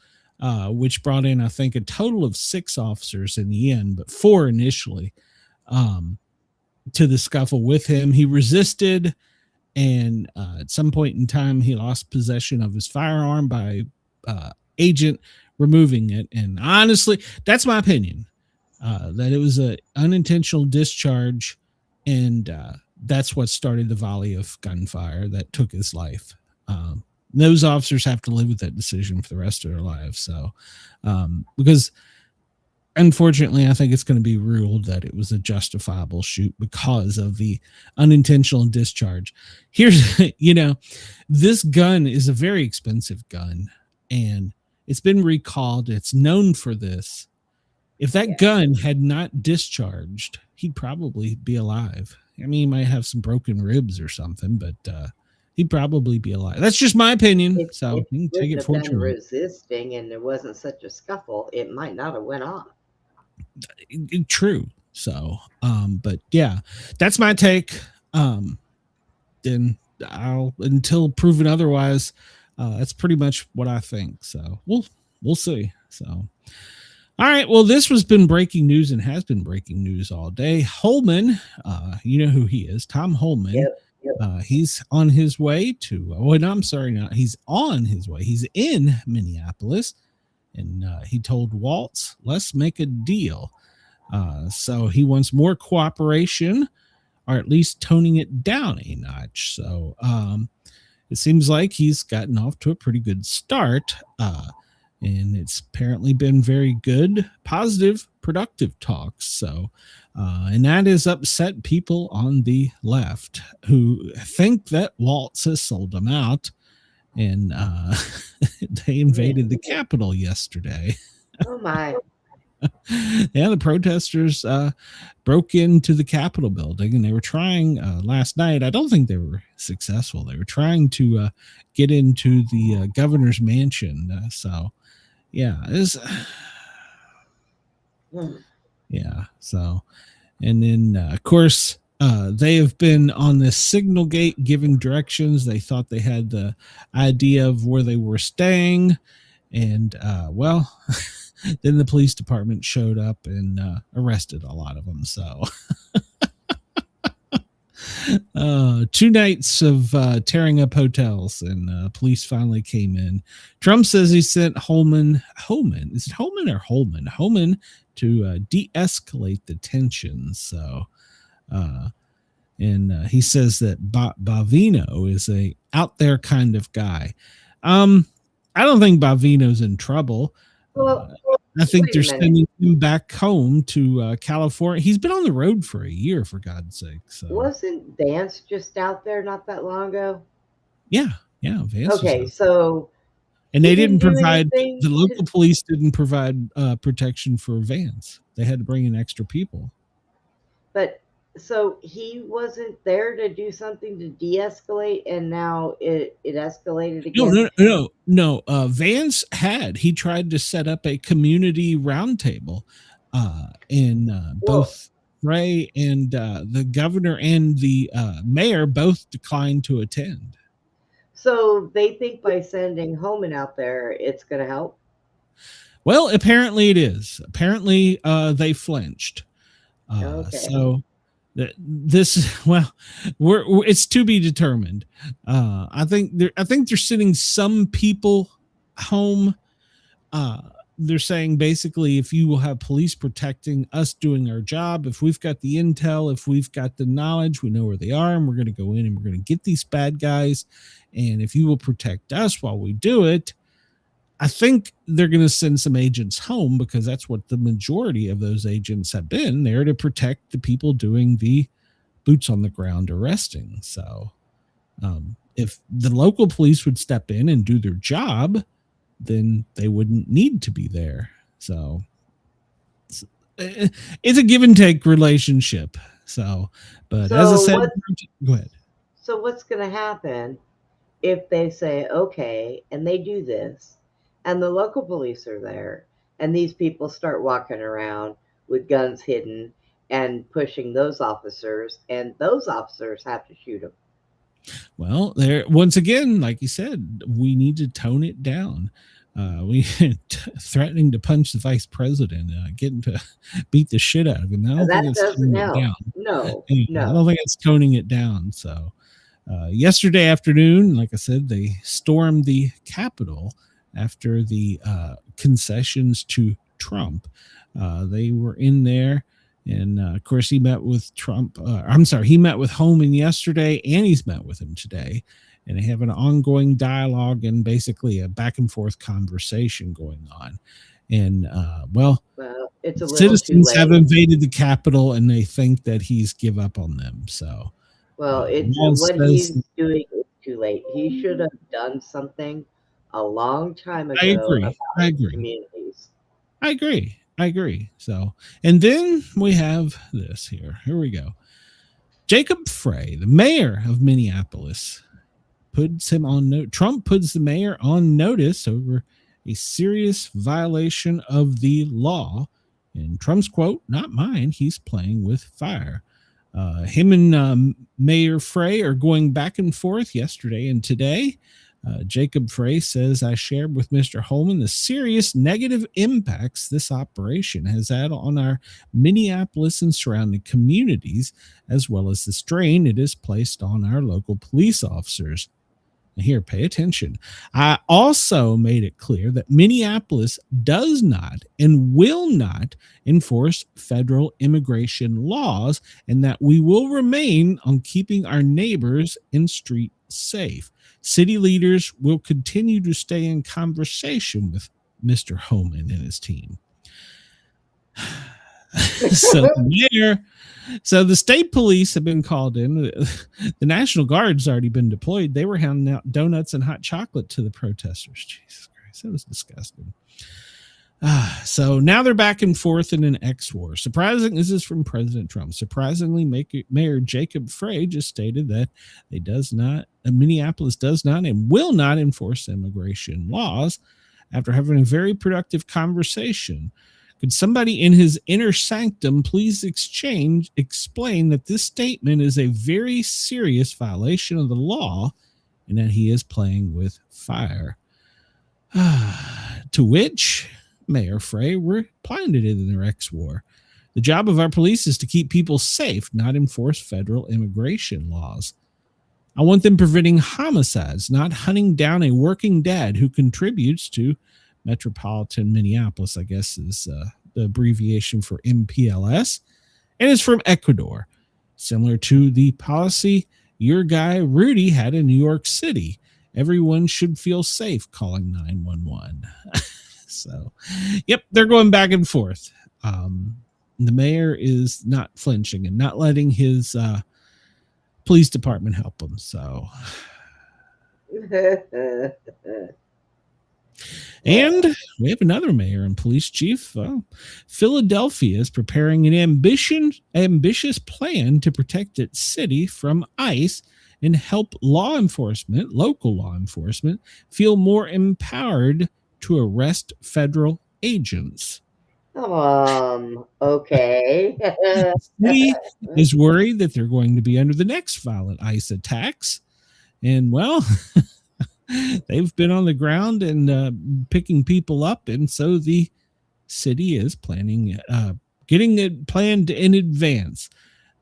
which brought in, I think, a total of 6 officers in the end, but 4 initially, to the scuffle with him. He resisted, and at some point in time, he lost possession of his firearm by agent removing it. And honestly, that's my opinion, that it was an unintentional discharge, and that's what started the volley of gunfire that took his life. Those officers have to live with that decision for the rest of their lives. So, because unfortunately, I think it's going to be ruled that it was a justifiable shoot because of the unintentional discharge. Here's, this gun is a very expensive gun, and it's been recalled. It's known for this. If that gun had not discharged, he'd probably be alive. I mean, he might have some broken ribs or something, but he'd probably be alive. That's just my opinion. If you can take it for true. Resisting and there wasn't such a scuffle, it might not have went off. True. So, but yeah, that's my take. Then until proven otherwise, that's pretty much what I think. So we'll see. So. All right. Well, this has been breaking news and has been breaking news all day. Holman, you know who he is, Tom Holman. Yep. He's on his way to, he's on his way. He's in Minneapolis, and he told Waltz, let's make a deal. So he wants more cooperation, or at least toning it down a notch. So it seems like he's gotten off to a pretty good start. And it's apparently been very good, positive, productive talks. So, and that has upset people on the left who think that Waltz has sold them out, and they invaded the Capitol yesterday. Oh my. Yeah, the protesters broke into the Capitol building, and they were trying last night. I don't think they were successful. They were trying to get into the governor's mansion. Yeah, yeah. So, and then of course they have been on this signal gate giving directions. They thought they had the idea of where they were staying, and then the police department showed up and arrested a lot of them. So 2 nights of tearing up hotels, and police finally came in. Trump says he sent Holman, is it Holman or Holman? Holman to de-escalate the tensions. So, and he says that Bavino is a out there kind of guy. I don't think Bavino's in trouble. Well, I think wait a they're minute. sending him back home to California. He's been on the road for a year, for God's sake. So Wasn't Vance just out there not that long ago? yeah, Vance. Okay, was out. so And they he didn't do provide, anything the local police didn't provide protection for Vance. They had to bring in extra people. But so he wasn't there to do something to de-escalate, and now it escalated again. No. Vance he tried to set up a community roundtable, and both Ray and the governor and the mayor both declined to attend. So they think by sending Holman out there, it's going to help. Well, apparently it is. Apparently, they flinched. Okay. So it's to be determined. I think they're sending some people home. They're saying basically, if you will have police protecting us doing our job, if we've got the intel, if we've got the knowledge, we know where they are, and we're going to go in and we're going to get these bad guys. And if you will protect us while we do it, I think they're going to send some agents home, because that's what the majority of those agents have been there, to protect the people doing the boots on the ground arresting. So if the local police would step in and do their job, then they wouldn't need to be there. So it's a give and take relationship. So, but as I said, go ahead. So what's going to happen if they say, okay, and they do this, and the local police are there, and these people start walking around with guns hidden and pushing those officers, and those officers have to shoot them? Well, there, once again, like you said, we need to tone it down. We threatening to punch the vice president, getting to beat the shit out of him. I don't think it's toning it down. No. I don't think it's toning it down. So yesterday afternoon, like I said, they stormed the Capitol after the concessions to Trump. They were in there, and of course he met with Trump. He met with Holman yesterday, and he's met with him today, and they have an ongoing dialogue and basically a back and forth conversation going on. And well, it's a citizens have invaded the Capitol, and they think that he's give up on them. So, it's what he's doing is too late. He should have done something a long time ago. I agree. Communities. I agree. So, and then we have this here. Here we go. Jacob Frey, the mayor of Minneapolis, puts him on note. Trump puts the mayor on notice over a serious violation of the law. And Trump's quote, "Not mine. He's playing with fire." Him and Mayor Frey are going back and forth yesterday and today. Jacob Frey says, "I shared with Mr. Holman the serious negative impacts this operation has had on our Minneapolis and surrounding communities, as well as the strain it has placed on our local police officers." Now here, pay attention. "I also made it clear that Minneapolis does not and will not enforce federal immigration laws, and that we will remain on keeping our neighbors and street safe. City leaders will continue to stay in conversation with Mr. Holman and his team." So the state police have been called in. The National Guard's already been deployed. They were handing out donuts and hot chocolate to the protesters. Jesus Christ, that was disgusting. So now they're back and forth in an X-war. This is from President Trump. Surprisingly, Mayor Jacob Frey just stated that Minneapolis does not and will not enforce immigration laws after having a very productive conversation. Could somebody in his inner sanctum please explain that this statement is a very serious violation of the law and that he is playing with fire? To which Mayor Frey replied in the X war. The job of our police is to keep people safe, not enforce federal immigration laws. I want them preventing homicides, not hunting down a working dad who contributes to Metropolitan Minneapolis, I guess is the abbreviation for MPLS, and is from Ecuador, similar to the policy your guy Rudy had in New York City. Everyone should feel safe calling 911. So, yep, they're going back and forth. The mayor is not flinching and not letting his police department help him. So, and we have another mayor and police chief. Philadelphia is preparing an ambitious plan to protect its city from ICE and help local law enforcement, feel more empowered to arrest federal agents. Okay. The city is worried that they're going to be under the next violent ICE attacks. And, well, they've been on the ground and picking people up. And so the city is planning, getting it planned in advance.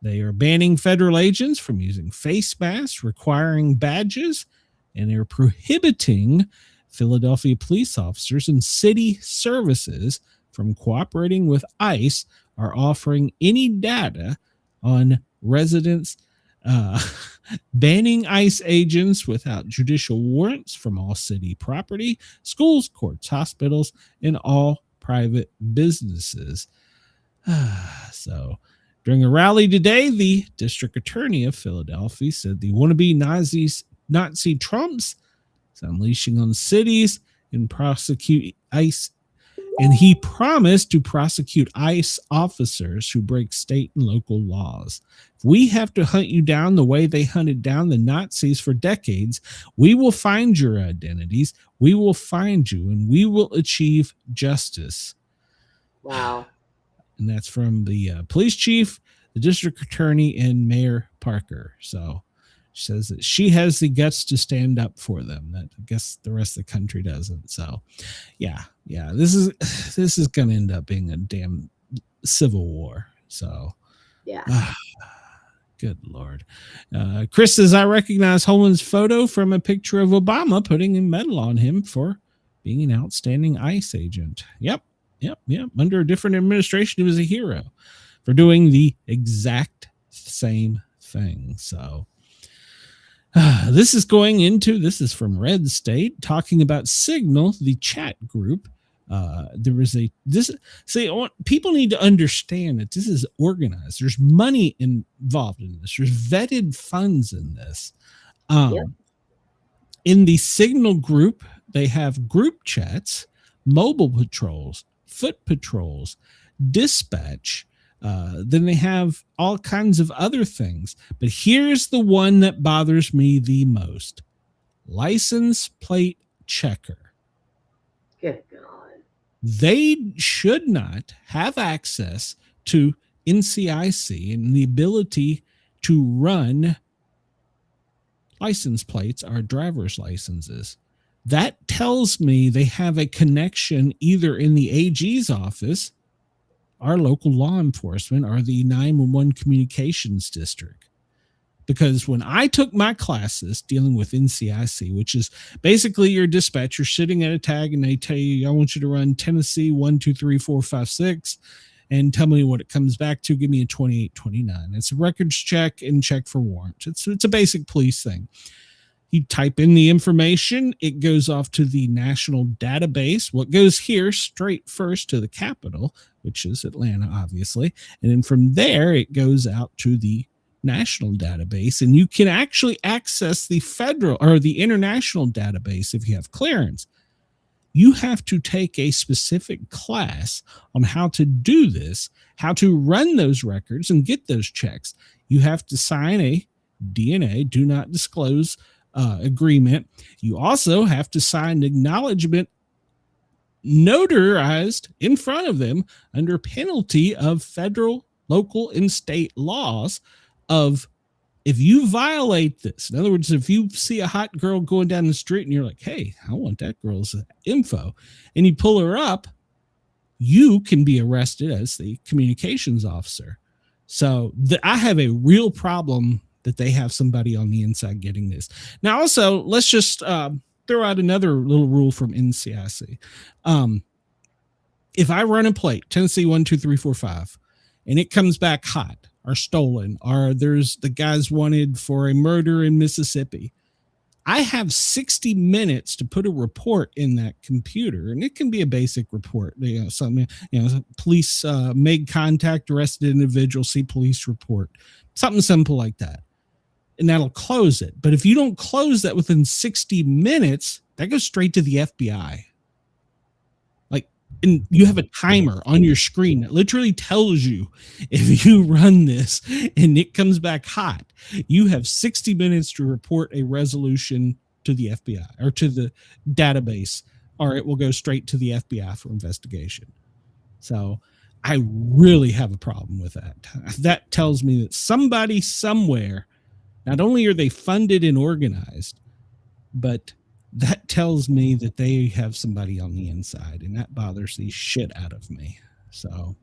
They are banning federal agents from using face masks, requiring badges, and they're prohibiting Philadelphia police officers and city services from cooperating with ICE or offering any data on residents, banning ICE agents without judicial warrants from all city property, schools, courts, hospitals, and all private businesses. So, during a rally today, the district attorney of Philadelphia said the wannabe Nazi Trumps is unleashing on cities and prosecute ICE. And he promised to prosecute ICE officers who break state and local laws. If we have to hunt you down the way they hunted down the Nazis for decades, we will find your identities, we will find you, and we will achieve justice. Wow. And that's from the police chief, the district attorney, and Mayor Parker. So she says that she has the guts to stand up for them. That I guess the rest of the country doesn't. So, yeah, this is going to end up being a damn civil war. So, yeah. Good Lord. Chris says, I recognize Holman's photo from a picture of Obama putting a medal on him for being an outstanding ICE agent. Yep. Under a different administration, he was a hero for doing the exact same thing. So, this is from Red State, talking about Signal, the chat group. People need to understand that this is organized. There's money involved in this. There's vetted funds in this. In the Signal group, they have group chats, mobile patrols, foot patrols, dispatch. Then they have all kinds of other things. But here's the one that bothers me the most. License plate checker. Good God. They should not have access to NCIC and the ability to run license plates or driver's licenses. That tells me they have a connection either in the AG's office, our local law enforcement, or the 911 communications district. Because when I took my classes dealing with NCIC, which is basically your dispatcher sitting at a tag and they tell you, I want you to run Tennessee 1, 2, 3, 4, 5, 6 and tell me what it comes back to. Give me a 2829. It's a records check and check for warrants. It's a basic police thing. You type in the information, it goes off to the national database. What goes here straight first to the capital, which is Atlanta, obviously. And then from there, it goes out to the national database. And you can actually access the federal or the international database if you have clearance. You have to take a specific class on how to do this, how to run those records and get those checks. You have to sign a DNA, do not disclose agreement. You also have to sign acknowledgement notarized in front of them under penalty of federal, local, and state laws of if you violate this. In other words, if you see a hot girl going down the street and you're like, hey, I want that girl's info, and you pull her up, you can be arrested as the communications officer. So I have a real problem that they have somebody on the inside getting this. Now, also, let's just throw out another little rule from NCIC. If I run a plate, Tennessee 1, 2, 3, 4, 5, and it comes back hot or stolen, or there's the guy's wanted for a murder in Mississippi, I have 60 minutes to put a report in that computer, and it can be a basic report. Something, police made contact, arrested individual, see police report, something simple like that, and that'll close it. But if you don't close that within 60 minutes, that goes straight to the FBI. And you have a timer on your screen that literally tells you if you run this and it comes back hot, you have 60 minutes to report a resolution to the FBI or to the database, or it will go straight to the FBI for investigation. So I really have a problem with that. That tells me that somebody somewhere, not only are they funded and organized, but that tells me that they have somebody on the inside, and that bothers the shit out of me. So,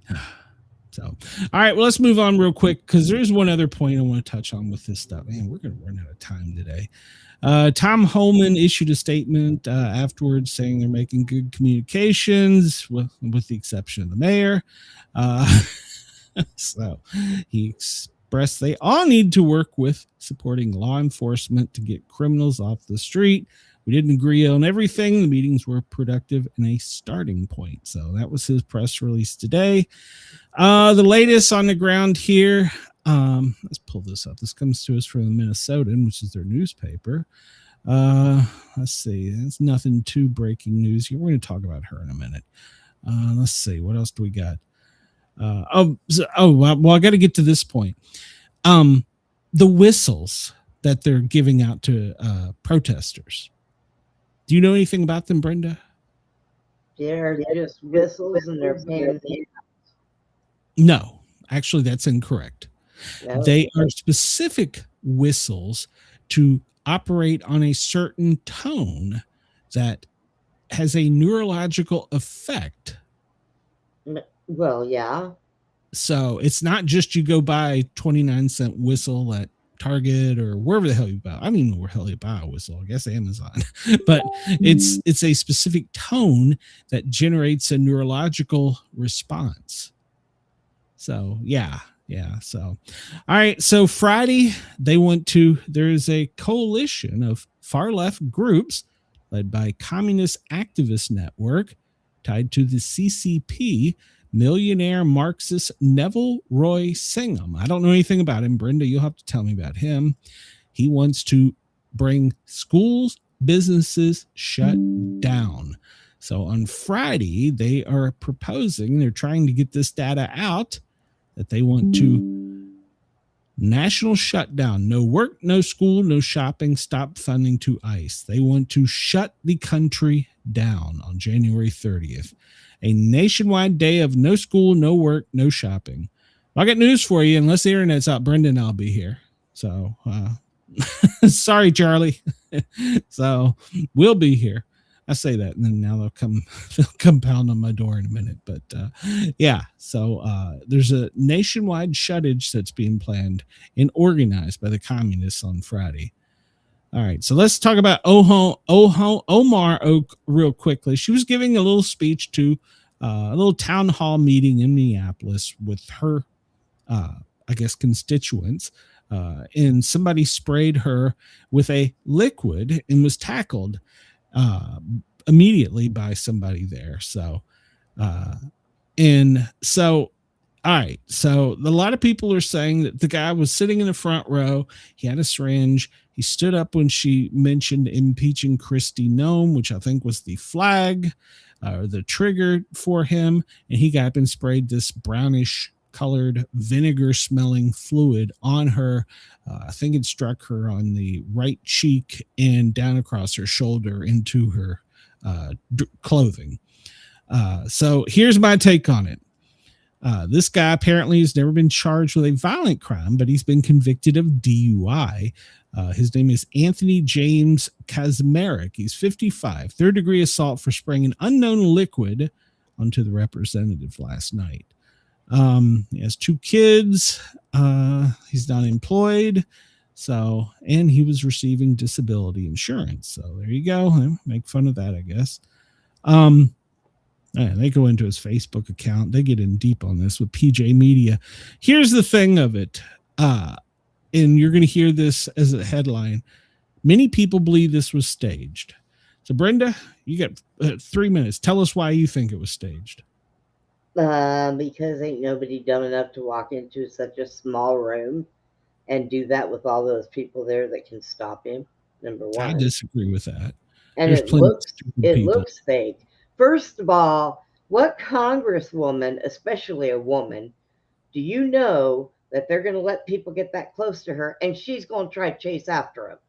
all right, well, let's move on real quick, because there's one other point I want to touch on with this stuff. Man, we're going to run out of time today. Tom Holman issued a statement afterwards saying they're making good communications with the exception of the mayor. So he expressed they all need to work with supporting law enforcement to get criminals off the street. We didn't agree on everything. The meetings were productive and a starting point. So that was his press release today. The latest on the ground here. Let's pull this up. This comes to us from the Minnesotan, which is their newspaper. Let's see. It's nothing too breaking news here. We're going to talk about her in a minute. Let's see. What else do we got? Well, I got to get to this point. The whistles that they're giving out to protesters. Do you know anything about them, Brenda? They're just whistles and they're paying. No, actually, that's incorrect. No. They are specific whistles to operate on a certain tone that has a neurological effect. Well, yeah. So it's not just you go buy 29-cent whistle at Target or wherever the hell you buy. I don't even know where the hell you buy a whistle. I guess Amazon. But it's a specific tone that generates a neurological response. So yeah. So, all right. So Friday, there's a coalition of far left groups led by Communist Activist Network tied to the CCP, millionaire Marxist Neville Roy Singham. I don't know anything about him. Brenda, you'll have to tell me about him. He wants to bring schools, businesses shut down. So on Friday, they are proposing, they're trying to get this data out, that they want to national shutdown. No work, no school, no shopping, stop funding to ICE. They want to shut the country down on January 30th. A nationwide day of no school, no work, no shopping. Well, I got news for you. Unless the internet's out, Brenda and I'll be here. So, sorry, Charlie. So we'll be here. I say that, and then now they'll come pound on my door in a minute. But yeah, so there's a nationwide shuttage that's being planned and organized by the communists on Friday. All right, so let's talk about Omar Oak real quickly. She was giving a little speech to a little town hall meeting in Minneapolis with her, I guess, constituents, and somebody sprayed her with a liquid and was tackled immediately by somebody there. So, all right. So a lot of people are saying that the guy was sitting in the front row. He had a syringe. He stood up when she mentioned impeaching Kristi Noem, which I think was the flag or the trigger for him. And he got up and sprayed this brownish colored vinegar smelling fluid on her. I think it struck her on the right cheek and down across her shoulder into her clothing. So here's my take on it. This guy apparently has never been charged with a violent crime, but he's been convicted of DUI. His name is Anthony James Kazmarek. He's 55, third-degree assault for spraying an unknown liquid onto the representative last night. He has 2 kids. He's not employed. So, and he was receiving disability insurance. So there you go. Make fun of that, I guess. They go into his Facebook account. They get in deep on this with PJ Media. Here's the thing of it. And you're going to hear this as a headline. Many people believe this was staged. So Brenda, you got 3 minutes. Tell us why you think it was staged. Because ain't nobody dumb enough to walk into such a small room and do that with all those people there that can stop him. Number one. I disagree with that. And it looks fake. First of all, what congresswoman, especially a woman, do you know that they're going to let people get that close to her and she's going to try to chase after them?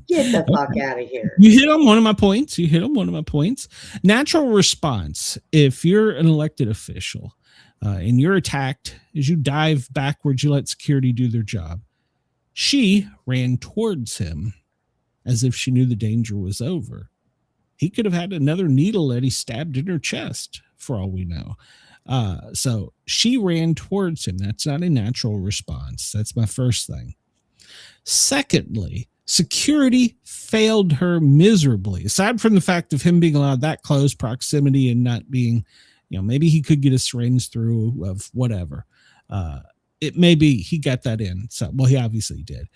Get the fuck out of here. You hit on one of my points. Natural response. If you're an elected official and you're attacked, as you dive backwards, you let security do their job. She ran towards him as if she knew the danger was over. He could have had another needle that he stabbed in her chest, for all we know. So she ran towards him. That's not a natural response. That's my first thing. Secondly, security failed her miserably. Aside from the fact of him being allowed that close proximity and not being, maybe he could get a syringe through of whatever. It may be he got that in. So, well, he obviously did.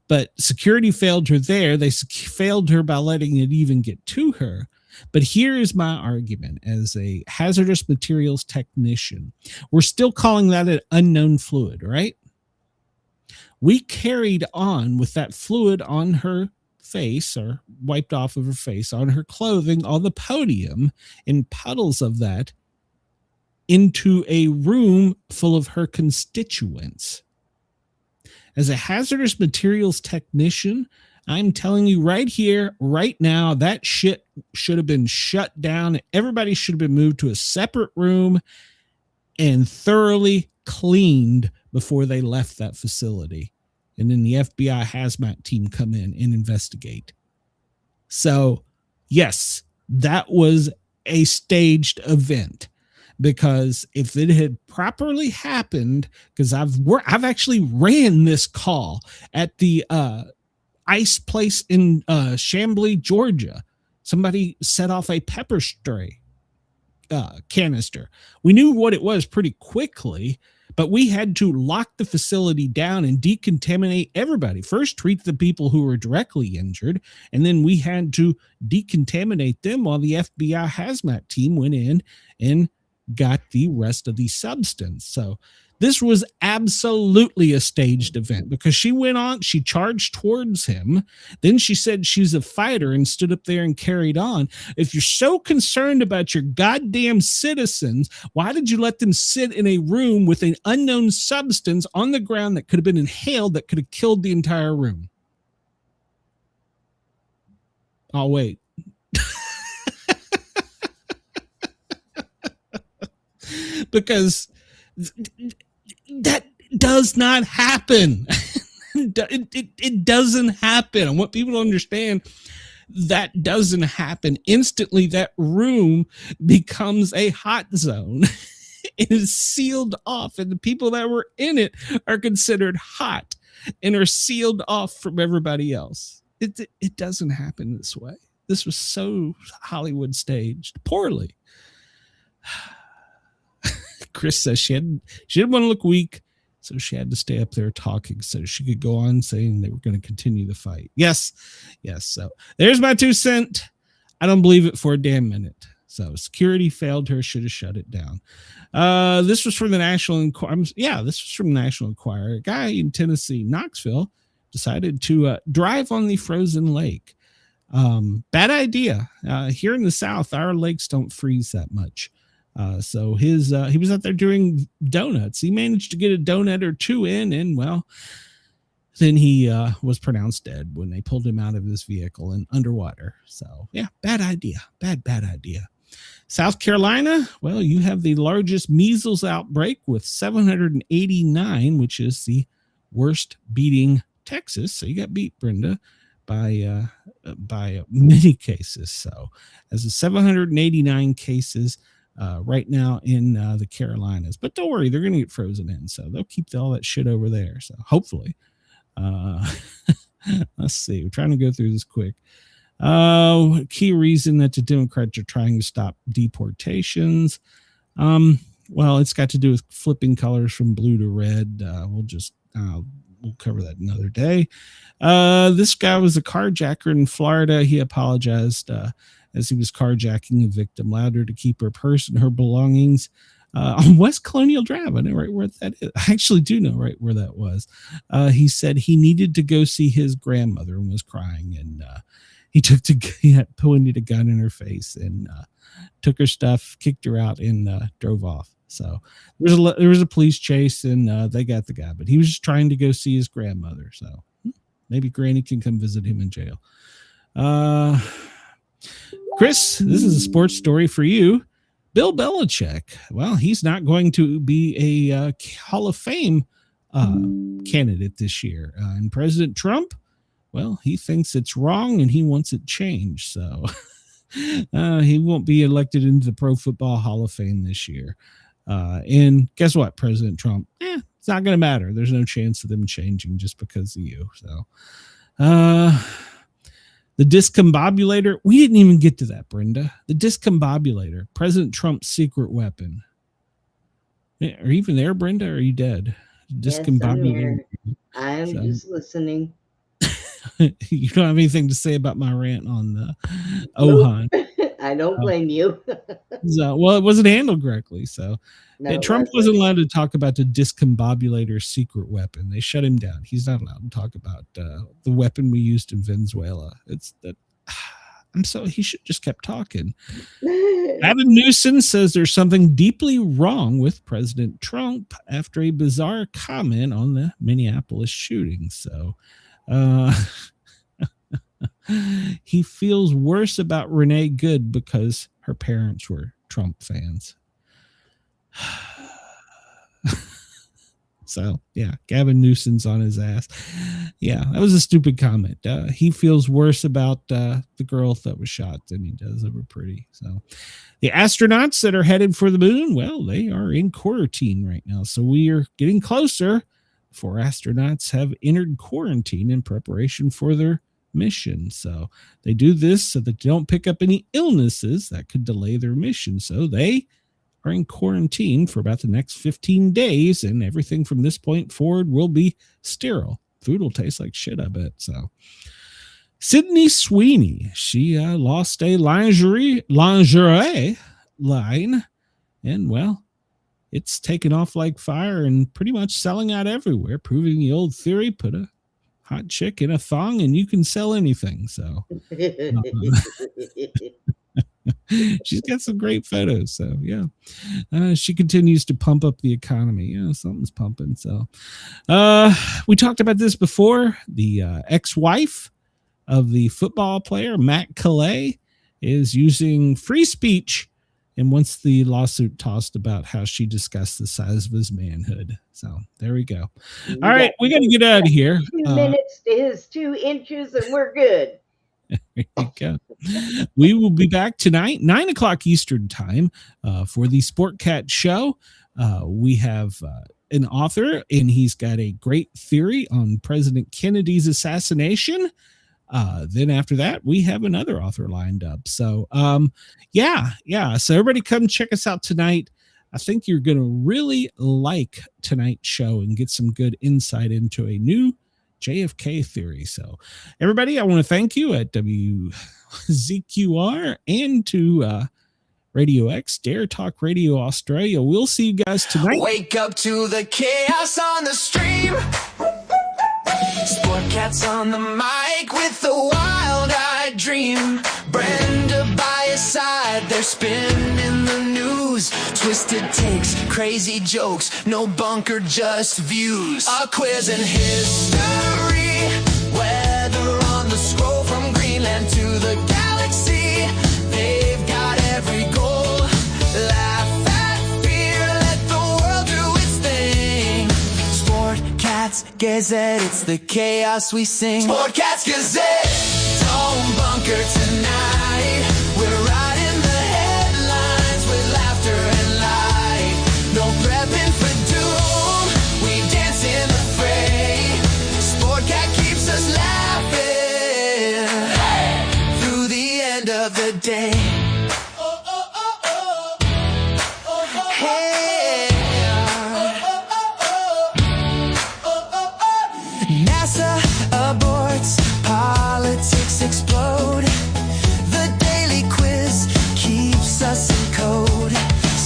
But security failed her there. They failed her by letting it even get to her. But here is my argument as a hazardous materials technician. We're still calling that an unknown fluid, right? We carried on with that fluid on her face, or wiped off of her face, on her clothing, on the podium, in puddles of that, into a room full of her constituents. As a hazardous materials technician, I'm telling you right here, right now, that shit should have been shut down. Everybody should have been moved to a separate room and thoroughly cleaned before they left that facility. And then the FBI hazmat team come in and investigate. So, yes, that was a staged event. Because if it had properly happened, because I've actually ran this call at the ice place in Chamblee, Georgia. Somebody set off a pepper spray canister. We knew what it was pretty quickly, but we had to lock the facility down and decontaminate everybody. First, treat the people who were directly injured, and then we had to decontaminate them while the FBI hazmat team went in and got the rest of the substance. So this was absolutely a staged event, because she went on, she charged towards him. Then she said she's a fighter and stood up there and carried on. If you're so concerned about your goddamn citizens, why did you let them sit in a room with an unknown substance on the ground that could have been inhaled, that could have killed the entire room? I'll wait. Because that does not happen. It doesn't happen. I want people to understand that doesn't happen. Instantly, that room becomes a hot zone. It is sealed off, and the people that were in it are considered hot and are sealed off from everybody else. It doesn't happen this way. This was so Hollywood staged poorly. Chris says she didn't want to look weak, so she had to stay up there talking so she could go on saying they were going to continue the fight. Yes. So there's my 2 cents. I don't believe it for a damn minute. So security failed her, should have shut it down. This was from the National Enquirer. This was from the National Enquirer. A guy in Tennessee, Knoxville, decided to drive on the frozen lake. Bad idea. Here in the South, our lakes don't freeze that much. So he was out there doing donuts. He managed to get a donut or 2 in, and well, then he was pronounced dead when they pulled him out of his vehicle and underwater. So yeah, bad idea. Bad idea. South Carolina, well, you have the largest measles outbreak with 789, which is the worst, beating Texas. So you got beat, Brenda. by many cases. So, as of 789 cases right now in the Carolinas. But don't worry, they're going to get frozen in, so they'll keep all that shit over there. So, hopefully, let's see. We're trying to go through this quick. Key reason that the Democrats are trying to stop deportations. Well, it's got to do with flipping colors from blue to red. We'll cover that another day. This guy was a carjacker in Florida. He apologized as he was carjacking a victim, allowed her to keep her purse and her belongings on West Colonial Drive. I know right where that is. I actually do know right where that was. He said he needed to go see his grandmother and was crying, and he pointed a gun in her face and took her stuff, kicked her out, and drove off. So there was a police chase, and they got the guy, but he was just trying to go see his grandmother. So maybe Granny can come visit him in jail. Chris, this is a sports story for you. Bill Belichick. Well, he's not going to be a Hall of Fame candidate this year. And President Trump, well, he thinks it's wrong and he wants it changed. So he won't be elected into the Pro Football Hall of Fame this year. And guess what, President Trump? It's not going to matter. There's no chance of them changing just because of you. So, the discombobulator. We didn't even get to that, Brenda. The discombobulator, President Trump's secret weapon. Are you even there, Brenda? Or are you dead? Discombobulator. Yes, I'm just listening. You don't have anything to say about my rant on the Ohan. I don't blame you. So, well, it wasn't handled correctly. So Trump wasn't allowed to talk about the discombobulator secret weapon. They shut him down. He's not allowed to talk about the weapon we used in Venezuela. It's that he should just kept talking. Gavin Newsom says there's something deeply wrong with President Trump after a bizarre comment on the Minneapolis shooting. So he feels worse about Renee Good because her parents were Trump fans. So, yeah, Gavin Newsom's on his ass. Yeah, that was a stupid comment. He feels worse about the girl that was shot than he does over Pretty. So, the astronauts that are headed for the moon, well, they are in quarantine right now. So, we are getting closer. 4 astronauts have entered quarantine in preparation for their mission. So, they do this so that they don't pick up any illnesses that could delay their mission. So, they are in quarantine for about the next 15 days, and everything from this point forward will be sterile. Food will taste like shit, I bet. So, Sydney Sweeney, she lost a lingerie line, and well, it's taken off like fire and pretty much selling out everywhere, proving the old theory: put a hot chick in a thong and you can sell anything. So. She's got some great photos. So, yeah, she continues to pump up the economy. Yeah, something's pumping. So, we talked about this before. The ex-wife of the football player, Matt Calais, is using free speech and wants the lawsuit tossed about how she discussed the size of his manhood. So, there we go. All right, we got to get out of here. 2 minutes to his 2 inches and we're good. There you go. We will be back tonight, 9:00 Eastern time, for the Sportcat show. We have an author, and he's got a great theory on President Kennedy's assassination. Then after that, we have another author lined up. So, yeah. So everybody come check us out tonight. I think you're going to really like tonight's show and get some good insight into a new JFK theory. So everybody, I want to thank you at WZQR and to Radio X, Dare Talk Radio Australia. We'll see you guys tonight. Wake up to the chaos on the stream. Sportcat's on the mic with a wild-eyed dream. Brenda by his side, they're spinning the news. Twisted takes, crazy jokes, no bunker, just views. A quiz and history, weather on the scroll from Greenland to the galaxy. They've got every goal. Laugh at fear, let the world do its thing. Sportcat's Gazette, it's the chaos we sing. Sportcat's Gazette, don't bunker tonight. We're riding the headlines with laughter and light. No prepping for doom, we dance in the fray. Sportcat keeps us laughing through the end of the day. NASA aborts, politics explode. The daily quiz keeps us in code.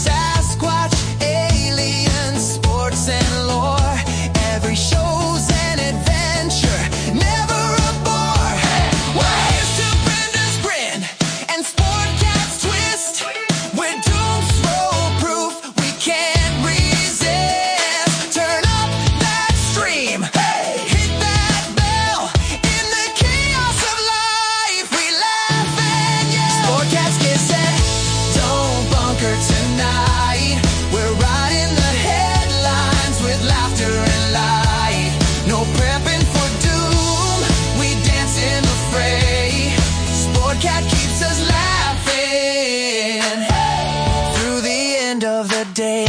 Sasquatch, aliens, sports and lore. Every show's an adventure, never a bore. Waves to Brenda's grin and Sportcat's twist. We're doomscroll proof, we can't resist. Turn up that stream. Hit that bell. In the chaos of life, we laugh and yell. Sportcats Gazette, don't bunker tonight. We're riding the headlines with laughter and light. No prepping for doom, we dance in the fray. Sportcat keeps us laughing through the end of the day.